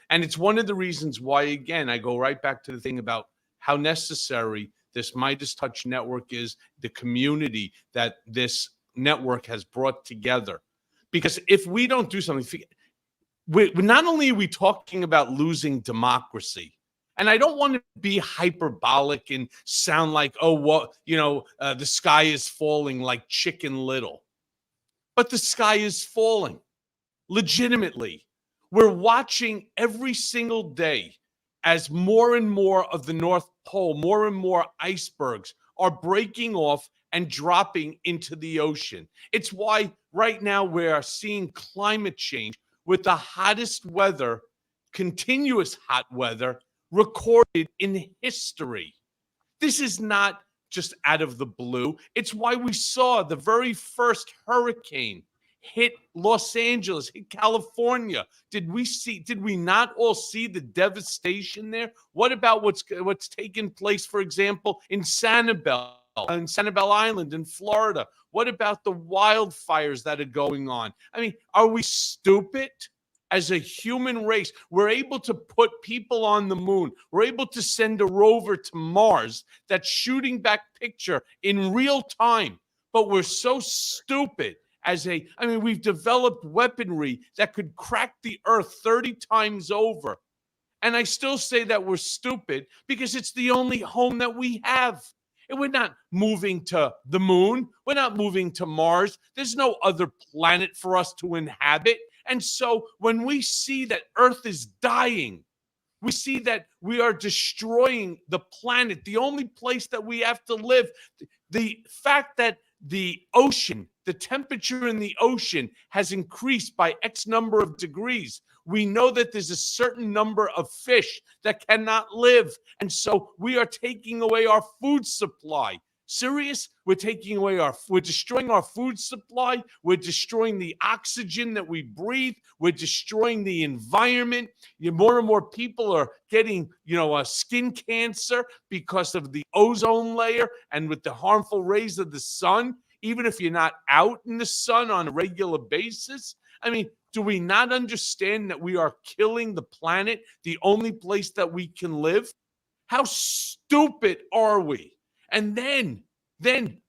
Speaker 2: And it's one of the reasons why, again, I go right back to the thing about how necessary this MeidasTouch network is, the community that this network has brought together. Because if we don't do something, not only are we talking about losing democracy, and I don't want to be hyperbolic and sound like, the sky is falling like Chicken Little. But the sky is falling, legitimately. We're watching every single day as more and more of the North Pole, more and more icebergs are breaking off and dropping into the ocean. It's why right now we're seeing climate change with the hottest weather, continuous hot weather, recorded in history. This is not just out of the blue. It's why we saw the very first hurricane hit Los Angeles, hit California. Did we not all see the devastation there? What about what's taken place, for example, in Sanibel Island in Florida? What about the wildfires that are going on? I mean, are we stupid? as a human race. We're able to put people on the moon. We're able to send a rover to Mars that's shooting back picture in real time. But we're so stupid we've developed weaponry that could crack the earth 30 times over. And I still say that we're stupid because it's the only home that we have. And we're not moving to the moon. We're not moving to Mars. There's no other planet for us to inhabit. And so when we see that Earth is dying, we see that we are destroying the planet, the only place that we have to live. The fact that the ocean, the temperature in the ocean has increased by X number of degrees. We know that there's a certain number of fish that cannot live. And so we are taking away our food supply. Serious? We're destroying our food supply. We're destroying the oxygen that we breathe. We're destroying the environment. More and more people are getting, skin cancer because of the ozone layer and with the harmful rays of the sun, even if you're not out in the sun on a regular basis. I mean, do we not understand that we are killing the planet, the only place that we can live? How stupid are we? And then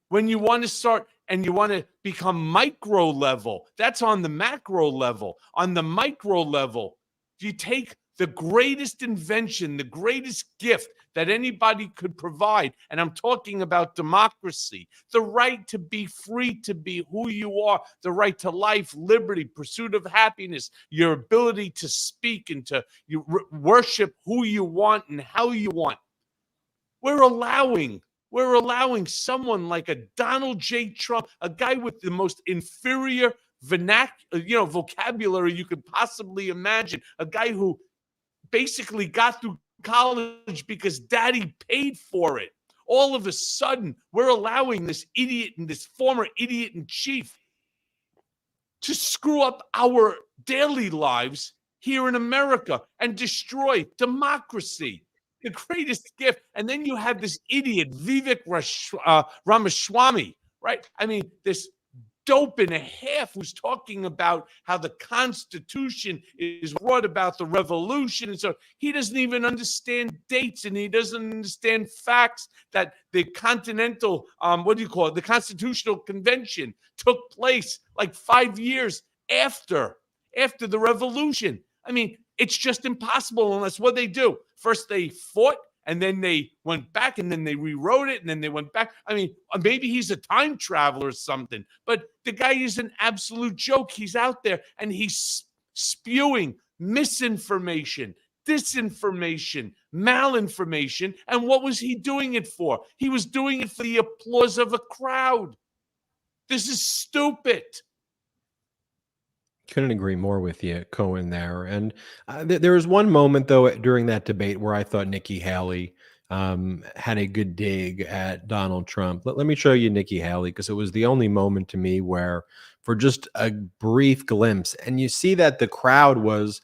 Speaker 2: when you want to start and you want to become micro level, that's on the macro level. On the micro level, you take the greatest invention, the greatest gift that anybody could provide, and I'm talking about democracy, the right to be free, to be who you are, the right to life, liberty, pursuit of happiness, your ability to speak and to worship who you want and how you want. We're allowing someone like a Donald J. Trump, a guy with the most inferior vocabulary you could possibly imagine, a guy who basically got through college because daddy paid for it. All of a sudden, we're allowing this idiot and this former idiot in chief to screw up our daily lives here in America and destroy democracy, the greatest gift. And then you have this idiot, Vivek Ramaswamy, right? I mean, this dope and a half who's talking about how the Constitution is brought about the revolution. And so he doesn't even understand dates and he doesn't understand facts that the the Constitutional Convention took place like 5 years after the revolution. I mean, it's just impossible unless what they do. First they fought, and then they went back, and then they rewrote it, and then they went back. I mean, maybe he's a time traveler or something, but the guy is an absolute joke. He's out there, and he's spewing misinformation, disinformation, malinformation. And what was he doing it for? He was doing it for the applause of a crowd. This is stupid.
Speaker 1: Couldn't agree more with you, Cohen, there. And there was one moment, though, during that debate where I thought Nikki Haley had a good dig at Donald Trump. Let me show you Nikki Haley, because it was the only moment to me where, for just a brief glimpse, and you see that the crowd was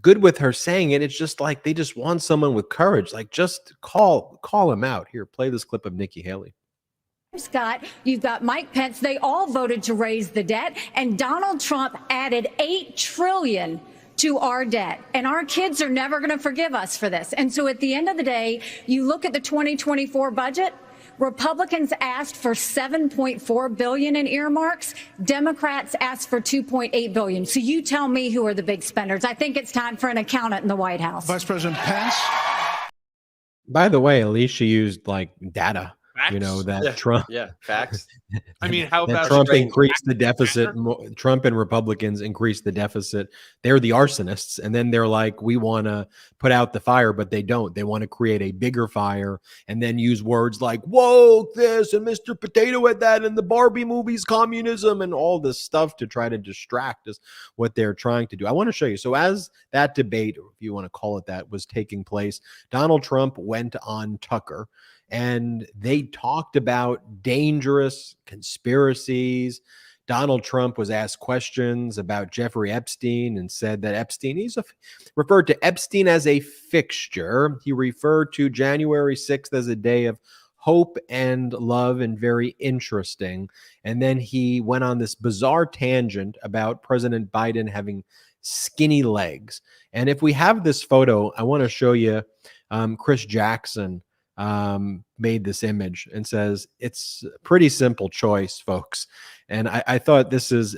Speaker 1: good with her saying it. It's just like they just want someone with courage. Like, just call him out. Here, play this clip of Nikki Haley.
Speaker 7: Scott, you've got Mike Pence. They all voted to raise the debt, and Donald Trump added $8 trillion to our debt. And our kids are never going to forgive us for this. And so at the end of the day, you look at the 2024 budget, Republicans asked for $7.4 billion in earmarks. Democrats asked for $2.8 billion. So you tell me who are the big spenders. I think it's time for an accountant in the White House.
Speaker 9: Vice President Pence.
Speaker 1: By the way, Alicia used like data.
Speaker 2: Facts?
Speaker 1: You know that Trump.
Speaker 3: Yeah, facts.
Speaker 2: I mean, how about
Speaker 1: Trump increased the deficit? Trump and Republicans increased the deficit. They're the arsonists, and then they're like, we want to put out the fire, but they don't. They want to create a bigger fire, and then use words like "woke this" and "Mr. Potato Head that" and the Barbie movies, communism, and all this stuff to try to distract us. What they're trying to do. I want to show you. So as that debate, or if you want to call it that, was taking place, Donald Trump went on Tucker. And they talked about dangerous conspiracies. Donald Trump was asked questions about Jeffrey Epstein and said that Epstein, referred to Epstein as a fixture. He referred to January 6th as a day of hope and love and very interesting. And then he went on this bizarre tangent about President Biden having skinny legs. And if we have this photo, I want to show you Chris Jackson made this image and says it's a pretty simple choice, folks. And I thought this is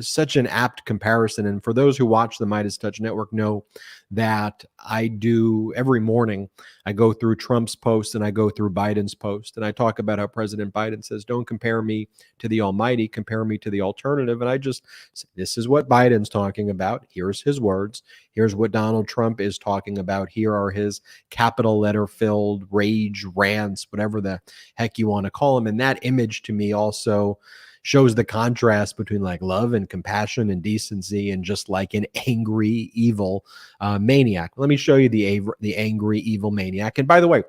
Speaker 1: such an apt comparison. And for those who watch the MeidasTouch Network know that I do every morning, I go through Trump's post and I go through Biden's post. And I talk about how President Biden says, don't compare me to the almighty, compare me to the alternative. And I just, this is what Biden's talking about. Here's his words. Here's what Donald Trump is talking about. Here are his capital letter filled rage rants, whatever the heck you want to call them. And that image to me also shows the contrast between like love and compassion and decency and just like an angry, evil maniac. Let me show you the angry, evil maniac. And by the way,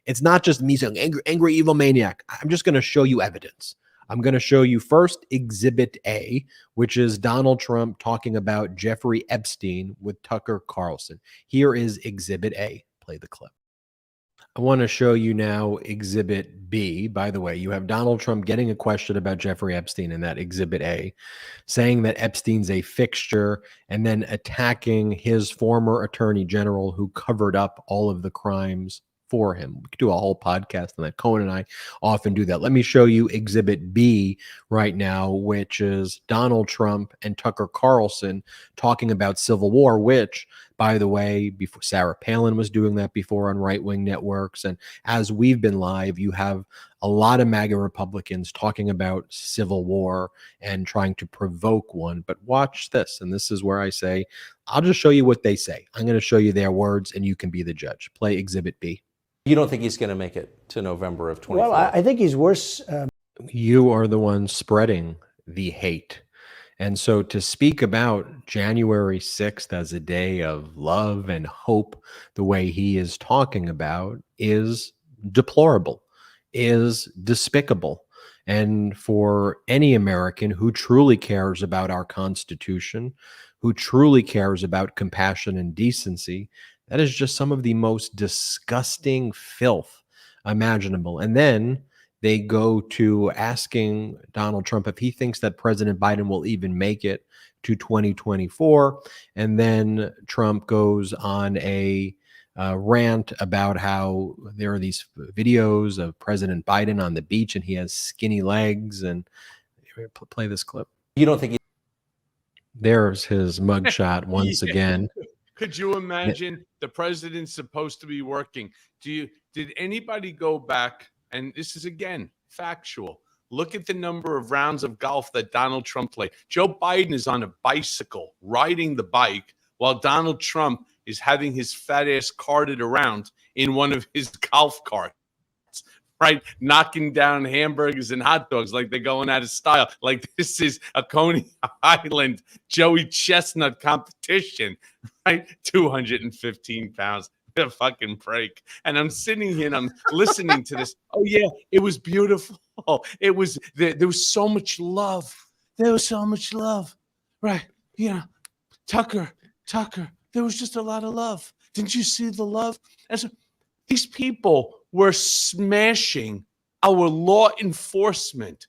Speaker 1: it's not just me saying angry, evil maniac. I'm just going to show you evidence. I'm going to show you first Exhibit A, which is Donald Trump talking about Jeffrey Epstein with Tucker Carlson. Here is Exhibit A. Play the clip. I want to show you now Exhibit B. By the way, you have Donald Trump getting a question about Jeffrey Epstein in that Exhibit A, saying that Epstein's a fixture, and then attacking his former attorney general who covered up all of the crimes for him. We could do a whole podcast on that. Cohen and I often do that. Let me show you Exhibit B right now, which is Donald Trump and Tucker Carlson talking about civil war, which, by the way, before Sarah Palin was doing that before on right-wing networks. And as we've been live, you have a lot of MAGA Republicans talking about civil war and trying to provoke one. But watch this. And this is where I say, I'll just show you what they say. I'm going to show you their words and you can be the judge. Play Exhibit B.
Speaker 4: You don't think he's going to make it to November of 24?
Speaker 10: Well, I think he's worse.
Speaker 1: You are the one spreading the hate. And so to speak about January 6th as a day of love and hope, the way he is talking about, is deplorable, is despicable. And for any American who truly cares about our Constitution, who truly cares about compassion and decency, that is just some of the most disgusting filth imaginable. And then they go to asking Donald Trump if he thinks that President Biden will even make it to 2024. And then Trump goes on a rant about how there are these videos of President Biden on the beach and he has skinny legs. And play this clip.
Speaker 4: You don't think
Speaker 1: there's his mugshot once again.
Speaker 2: Could you imagine the president's supposed to be working? Did anybody go back? And this is, again, factual. Look at the number of rounds of golf that Donald Trump played. Joe Biden is on a bicycle, riding the bike, while Donald Trump is having his fat ass carted around in one of his golf carts, right? Knocking down hamburgers and hot dogs like they're going out of style. Like this is a Coney Island Joey Chestnut competition, right? 215 pounds. A fucking break. And I'm sitting here and I'm listening to this. Oh yeah, it was beautiful. It was there was so much love. There was so much love. Right. You know, Tucker, there was just a lot of love. Didn't you see the love? And so these people were smashing our law enforcement,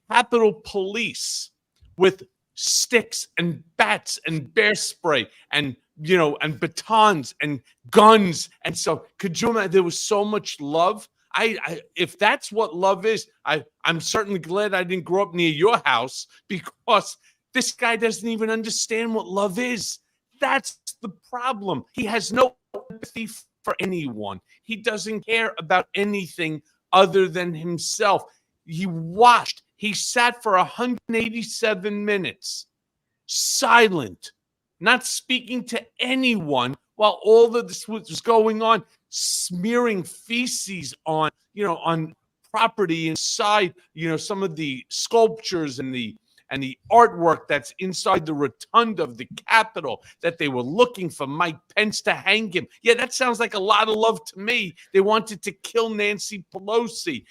Speaker 2: Capitol Police with sticks and bats and bear spray and and batons and guns. And so could you imagine, there was so much love. I if that's what love is, I'm certainly glad I didn't grow up near your house, because this guy doesn't even understand what love is. That's the problem. He has no empathy for anyone. He doesn't care about anything other than himself. He sat for 187 minutes, silent, not speaking to anyone while all of this was going on, smearing feces on, on property inside, some of the sculptures and the artwork that's inside the rotunda of the Capitol, that they were looking for Mike Pence to hang him. Yeah, that sounds like a lot of love to me. They wanted to kill Nancy Pelosi.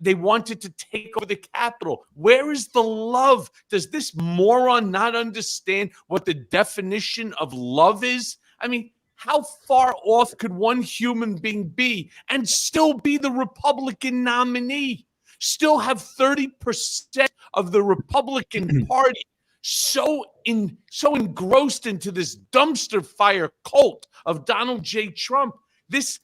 Speaker 2: They wanted to take over the Capitol. Where is the love? Does this moron not understand what the definition of love is? I mean, how far off could one human being be and still be the Republican nominee? Still have 30% of the Republican Party so engrossed into this dumpster fire cult of Donald J. Trump. This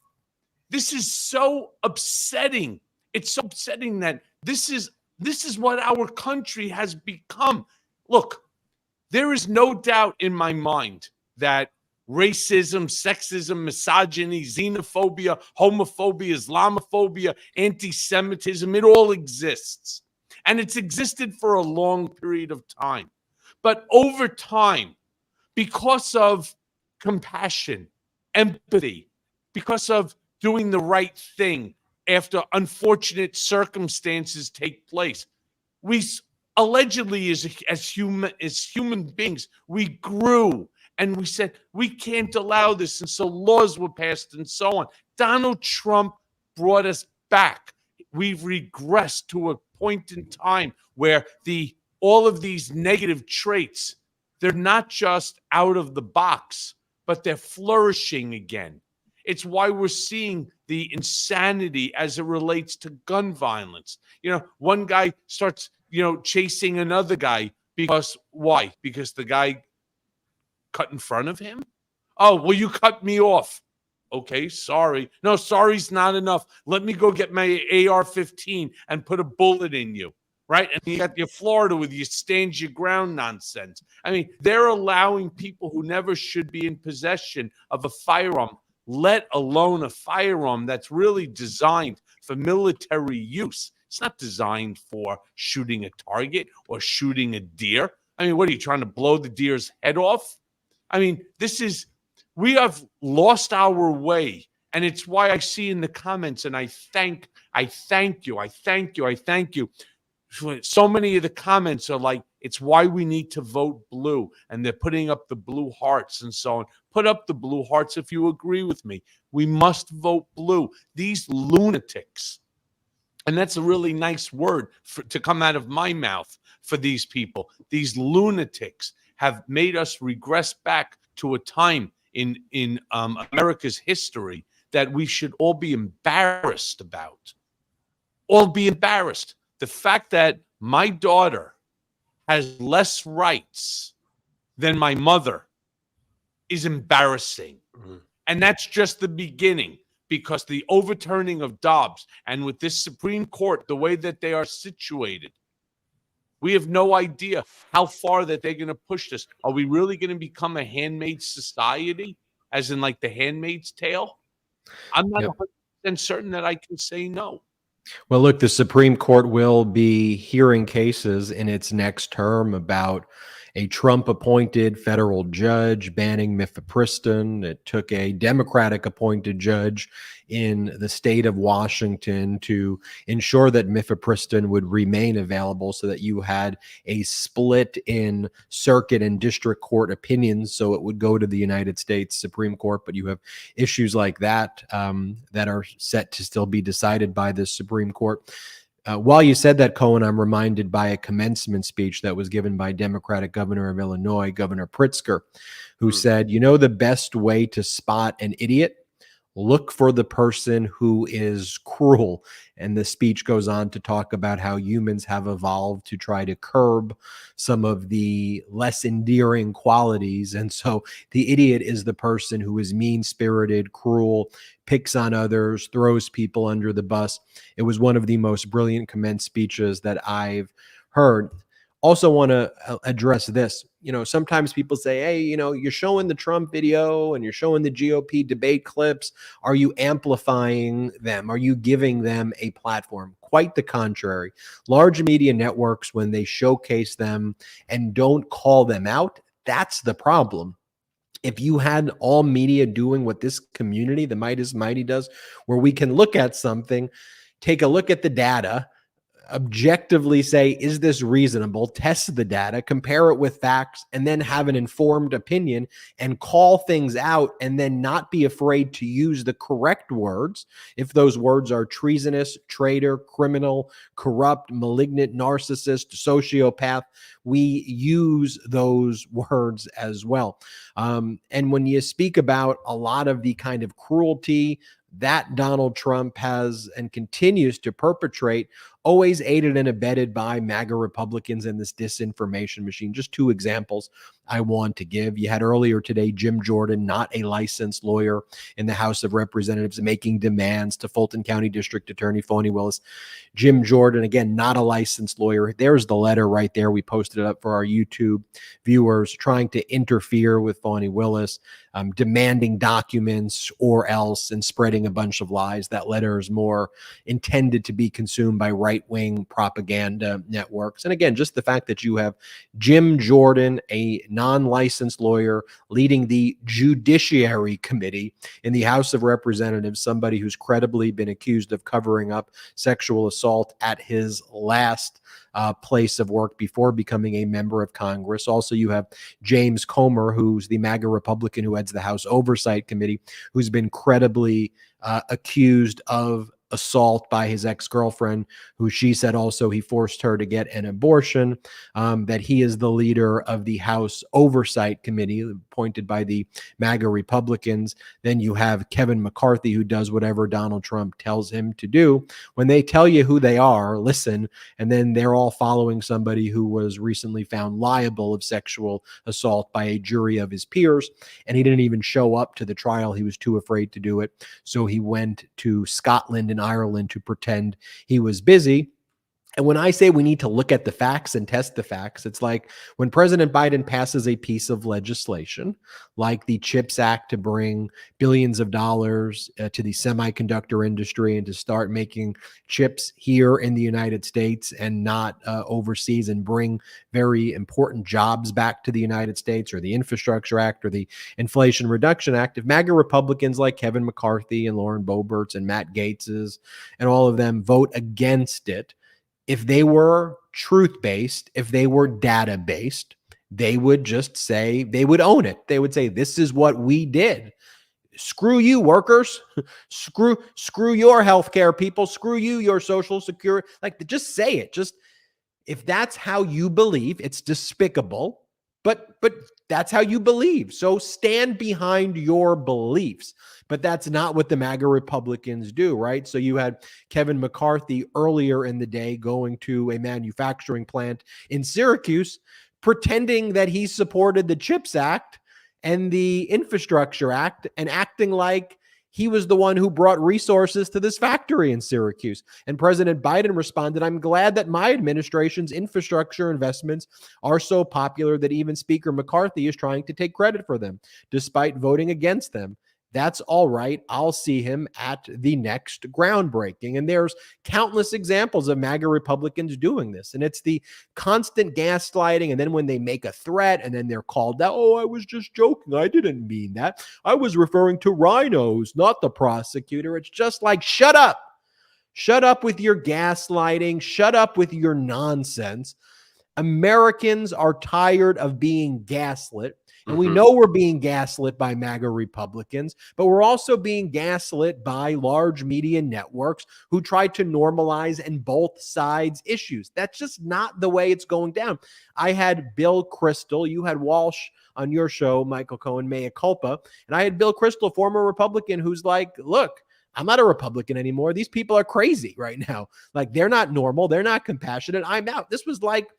Speaker 2: is so upsetting. It's so upsetting that this is what our country has become. Look, there is no doubt in my mind that racism, sexism, misogyny, xenophobia, homophobia, Islamophobia, anti-Semitism, it all exists. And it's existed for a long period of time. But over time, because of compassion, empathy, because of doing the right thing after unfortunate circumstances take place, we allegedly as human beings, we grew and we said, we can't allow this. And so laws were passed and so on. Donald Trump brought us back. We've regressed to a point in time where all of these negative traits, they're not just out of the box, but they're flourishing again. It's why we're seeing the insanity as it relates to gun violence. One guy starts, chasing another guy because why? Because the guy cut in front of him? Oh, well, you cut me off. Okay, sorry. No, sorry's not enough. Let me go get my AR-15 and put a bullet in you, right? And you got your Florida with your stand your ground nonsense. I mean, they're allowing people who never should be in possession of a firearm, let alone a firearm that's really designed for military use. It's not designed for shooting a target or shooting a deer. I mean, what are you trying to blow the deer's head off? I mean, we have lost our way. And it's why I see in the comments, and I thank you. So many of the comments are like, it's why we need to vote blue. And they're putting up the blue hearts and so on. Put up the blue hearts if you agree with me. We must vote blue. These lunatics, and that's a really nice word to come out of my mouth for these people. These lunatics have made us regress back to a time in America's history that we should all be embarrassed about. All be embarrassed. The fact that my daughter has less rights than my mother is embarrassing. Mm-hmm. And that's just the beginning, because the overturning of Dobbs and with this Supreme Court, the way that they are situated, we have no idea how far that they're going to push this. Are we really going to become a handmaid's society, as in like the Handmaid's Tale? I'm not 100% certain that I can say no.
Speaker 1: Well, look, the Supreme Court will be hearing cases in its next term about a Trump-appointed federal judge banning mifepristone. It took a Democratic-appointed judge in the state of Washington to ensure that mifepristone would remain available, so that you had a split in circuit and district court opinions, so it would go to the United States Supreme Court. But you have issues like that that are set to still be decided by the Supreme Court. While you said that, Cohen, I'm reminded by a commencement speech that was given by Democratic Governor of Illinois, Governor Pritzker, who said, the best way to spot an idiot, look for the person who is cruel. And the speech goes on to talk about how humans have evolved to try to curb some of the less endearing qualities. And so the idiot is the person who is mean-spirited, cruel, picks on others, throws people under the bus. It was one of the most brilliant commencement speeches that I've heard. Also want to address this. Sometimes people say, hey, you're showing the Trump video and you're showing the GOP debate clips. Are you amplifying them? Are you giving them a platform? Quite the contrary. Large media networks, when they showcase them and don't call them out, that's the problem. If you had all media doing what this community, the Meidas Mighty, does, where we can look at something, take a look at the data, objectively say, is this reasonable? Test the data, compare it with facts, and then have an informed opinion and call things out, and then not be afraid to use the correct words. If those words are treasonous, traitor, criminal, corrupt, malignant, narcissist, sociopath, we use those words as well. And when you speak about a lot of the kind of cruelty that Donald Trump has and continues to perpetrate always aided and abetted by MAGA Republicans and this disinformation machine. Just two examples I want to give. You had earlier today Jim Jordan, not a licensed lawyer in the House of Representatives, making demands to Fulton County District Attorney Fani Willis. Jim Jordan, again, not a licensed lawyer. There's the letter right there. We posted it up for our YouTube viewers, trying to interfere with Fani Willis, demanding documents or else, and spreading a bunch of lies. That letter is more intended to be consumed by right-wing propaganda networks. And again, just the fact that you have Jim Jordan, a non-licensed lawyer, leading the Judiciary Committee in the House of Representatives, somebody who's credibly been accused of covering up sexual assault at his last place of work before becoming a member of Congress. Also, you have James Comer, who's the MAGA Republican who heads the House Oversight Committee, who's been credibly accused of assault by his ex-girlfriend, who she said also he forced her to get an abortion, that he is the leader of the House Oversight Committee appointed by the MAGA Republicans. Then you have Kevin McCarthy, who does whatever Donald Trump tells him to do. When they tell you who they are, listen, and then they're all following somebody who was recently found liable of sexual assault by a jury of his peers, and he didn't even show up to the trial. He was too afraid to do it, so he went to Scotland and Ireland to pretend he was busy. And when I say we need to look at the facts and test the facts, it's like when President Biden passes a piece of legislation like the CHIPS Act to bring billions of dollars to the semiconductor industry and to start making chips here in the United States and not overseas, and bring very important jobs back to the United States, or the Infrastructure Act or the Inflation Reduction Act. If MAGA Republicans like Kevin McCarthy and Lauren Boeberts and Matt Gaetz's and all of them vote against it, if they were truth-based, if they were data-based, they would just say, they would own it. They would say, this is what we did. Screw you, workers. Screw your healthcare people. Screw you, your Social Security. Like, just say it. Just, if that's how you believe, it's despicable, but that's how you believe. So stand behind your beliefs. But that's not what the MAGA Republicans do, right? So you had Kevin McCarthy earlier in the day going to a manufacturing plant in Syracuse, pretending that he supported the CHIPS Act and the Infrastructure Act, and acting like he was the one who brought resources to this factory in Syracuse. And President Biden responded, "I'm glad that my administration's infrastructure investments are so popular that even Speaker McCarthy is trying to take credit for them, despite voting against them. That's all right. I'll see him at the next groundbreaking." And there's countless examples of MAGA Republicans doing this. And it's the constant gaslighting. And then when they make a threat and then they're called out, "Oh, I was just joking. I didn't mean that. I was referring to rhinos, not the prosecutor." It's just like, shut up. Shut up with your gaslighting. Shut up with your nonsense. Americans are tired of being gaslit. And we know we're being gaslit by MAGA Republicans, but we're also being gaslit by large media networks who try to normalize and both sides issues. That's just not the way it's going down. I had Bill Kristol, you had Walsh on your show, Michael Cohen, Mea Culpa, and I had Bill Kristol, former Republican, who's like, look, I'm not a Republican anymore. These people are crazy right now. Like, they're not normal. They're not compassionate. I'm out. This was like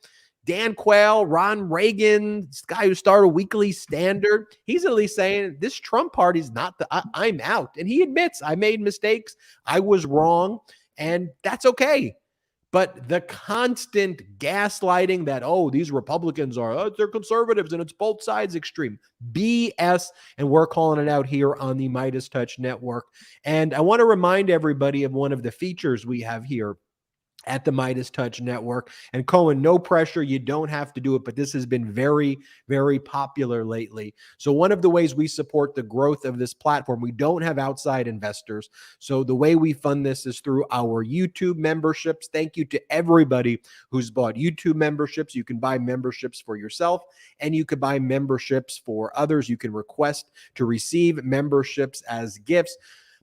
Speaker 1: Dan Quayle, Ron Reagan, this guy who started Weekly Standard. He's at least saying this Trump party's not I'm out. And he admits, I made mistakes. I was wrong. And that's okay. But the constant gaslighting that, oh, these Republicans are, they're conservatives and it's both sides extreme. BS. And we're calling it out here on the MeidasTouch Network. And I want to remind everybody of one of the features we have here at the MeidasTouch Network. And Cohen, no pressure. You don't have to do it, but this has been very, very popular lately. So one of the ways we support the growth of this platform, we don't have outside investors. So the way we fund this is through our YouTube memberships. Thank you to everybody who's bought YouTube memberships. You can buy memberships for yourself, and you can buy memberships for others. You can request to receive memberships as gifts.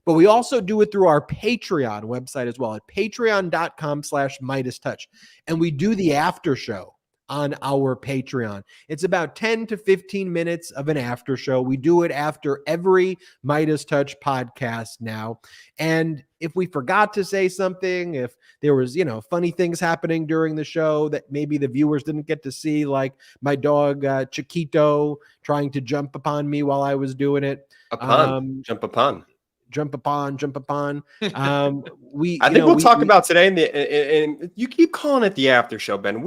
Speaker 1: But we also do it through our Patreon website as well, at patreon.com/MeidasTouch. And we do the after show on our Patreon. It's about 10 to 15 minutes of an after show. We do it after every MeidasTouch podcast now. And if we forgot to say something, if there was, funny things happening during the show that maybe the viewers didn't get to see, like my dog Chiquito trying to jump upon me while I was doing it.
Speaker 3: Jump upon.
Speaker 1: I
Speaker 3: think we'll talk about today and you keep calling it the after show, Ben.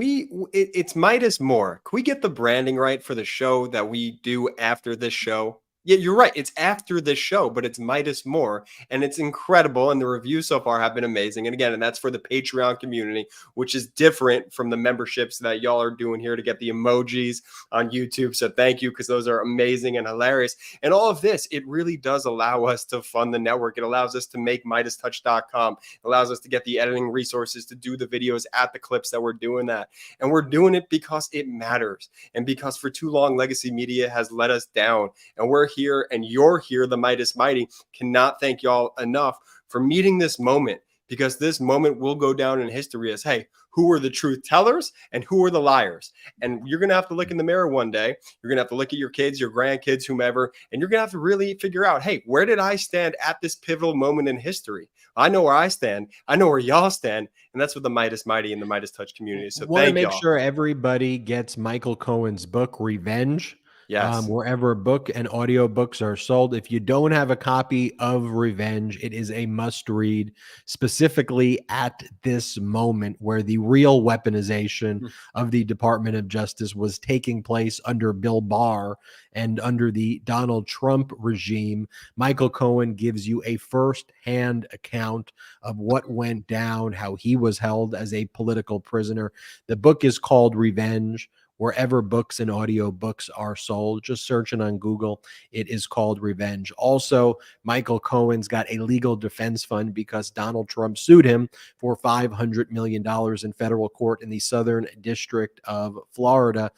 Speaker 3: It's Meidas More. Can we get the branding right for the show that we do after this show? Yeah, you're right. It's after this show, but it's Meidas More, and it's incredible. And the reviews so far have been amazing. And again, and that's for the Patreon community, which is different from the memberships that y'all are doing here to get the emojis on YouTube. So thank you, because those are amazing and hilarious. And all of this, it really does allow us to fund the network. It allows us to make MeidasTouch.com. It allows us to get the editing resources to do the videos at the clips that we're doing that. And we're doing it because it matters. And because for too long, legacy media has let us down. And we're here and you're here, the Meidas Mighty. Cannot thank y'all enough for meeting this moment, because this moment will go down in history as, hey, who are the truth tellers and who are the liars? And you're going to have to look in the mirror one day. You're going to have to look at your kids, your grandkids, whomever, and you're going to have to really figure out, hey, where did I stand at this pivotal moment in history? I know where I stand. I know where y'all stand. And that's what the Meidas Mighty and the MeidasTouch community. So
Speaker 1: want to make sure everybody gets Michael Cohen's book, Revenge.
Speaker 3: Yes.
Speaker 1: Wherever book and audio books are sold. If you don't have a copy of Revenge, it is a must read, specifically at this moment where the real weaponization of the Department of Justice was taking place under Bill Barr and under the Donald Trump regime. Michael Cohen gives you a first-hand account of what went down, how he was held as a political prisoner. The book is called Revenge. Wherever books and audio books are sold, just searching on Google, it is called Revenge. Also, Michael Cohen's got a legal defense fund because Donald Trump sued him for $500 million in federal court in the Southern District of Florida.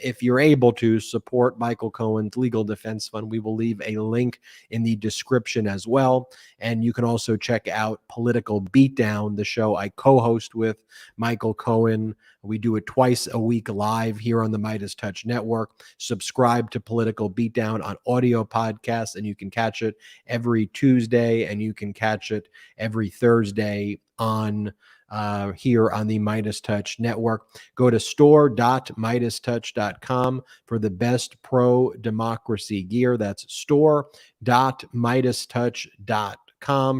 Speaker 1: If you're able to support Michael Cohen's legal defense fund, we will leave a link in the description as well. And you can also check out Political Beatdown, the show I co-host with Michael Cohen. We do it twice a week live here on the MeidasTouch Network. Subscribe to Political Beatdown on audio podcasts, and you can catch it every Tuesday, and you can catch it every Thursday on here on the MeidasTouch Network. Go to store.meidastouch.com for the best pro-democracy gear. That's store.meidastouch.com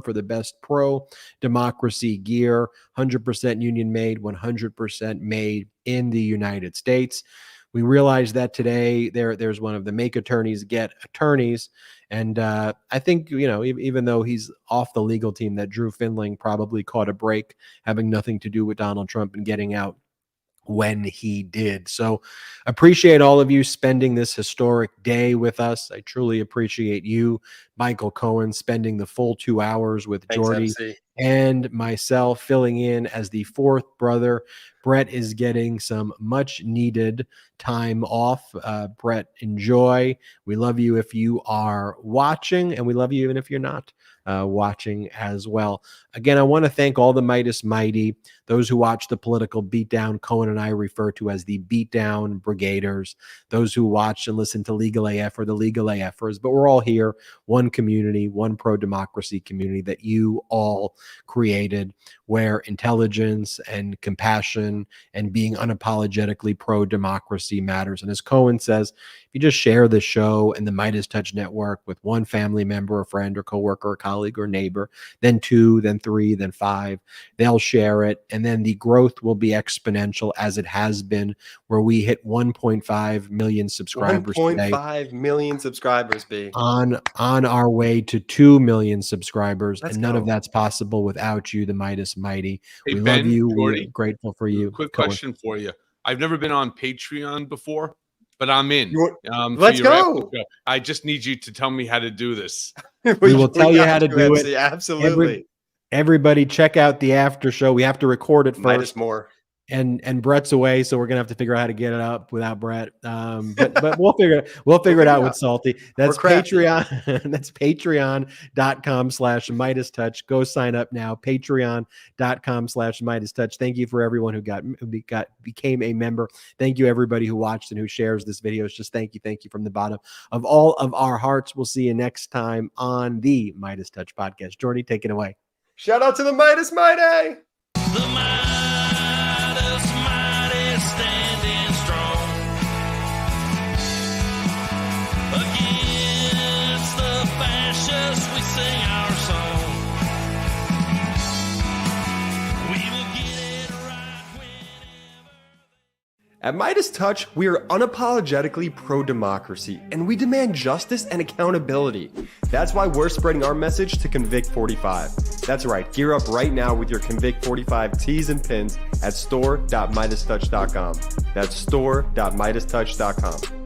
Speaker 1: for the best pro-democracy gear. 100% union made, 100% made in the United States. We realize that today there's one of the make attorneys get attorneys. And I think, even though he's off the legal team, that Drew Finling probably caught a break, having nothing to do with Donald Trump and getting out when he did. So appreciate all of you spending this historic day with us. I truly appreciate you, Michael Cohen, spending the full 2 hours with Jordy and myself, filling in as the fourth brother. Brett is getting some much needed time off. Brett, enjoy. We love you if you are watching, and we love you even if you're not watching as well. Again, I want to thank all the Meidas Mighty, those who watch the Political Beatdown. Cohen and I refer to as the Beatdown Brigaders, those who watch and listen to Legal AF or the Legal AFers, but we're all here, one community, one pro-democracy community that you all created, where intelligence and compassion and being unapologetically pro-democracy matters. And as Cohen says, if you just share the show and the MeidasTouch Network with one family member, a friend or coworker, or colleague or neighbor, then 2, then 3, then 5, they'll share it. And then the growth will be exponential, as it has been, where we hit 1.5 million subscribers
Speaker 3: 1.5 million subscribers, B.
Speaker 1: On our way to 2 million subscribers. And none of that's possible without you, the Meidas Mighty.
Speaker 2: Hey,
Speaker 1: we
Speaker 2: Ben,
Speaker 1: love you.
Speaker 2: Jordy,
Speaker 1: We're grateful for you.
Speaker 2: Quick question for you. I've never been on Patreon before, but I'm in.
Speaker 3: Let's go.
Speaker 2: I just need you to tell me how to do this.
Speaker 1: We will tell you how to do it.
Speaker 3: Absolutely.
Speaker 1: Everybody check out the after show. We have to record it first.
Speaker 3: More.
Speaker 1: and Brett's away, so we're gonna have to figure out how to get it up without Brett. But we'll figure it out with Salty. That's Patreon. That's patreon.com/MeidasTouch. Go sign up now. Patreon.com/MeidasTouch. Thank you for everyone who became a member. Thank you everybody who watched and who shares this video. It's just thank you from the bottom of all of our hearts. We'll see you next time on the MeidasTouch podcast. Jordy, take it away.
Speaker 3: Shout out to the Meidas Mighty.
Speaker 10: The Meidas Mighty standing strong against the fascists. We sing our song. We will get it right whenever.
Speaker 3: At MeidasTouch, we are unapologetically pro-democracy, and we demand justice and accountability. That's why we're spreading our message to Convict 45. That's right, gear up right now with your Convict 45 tees and pins at store.meidastouch.com. That's store.meidastouch.com.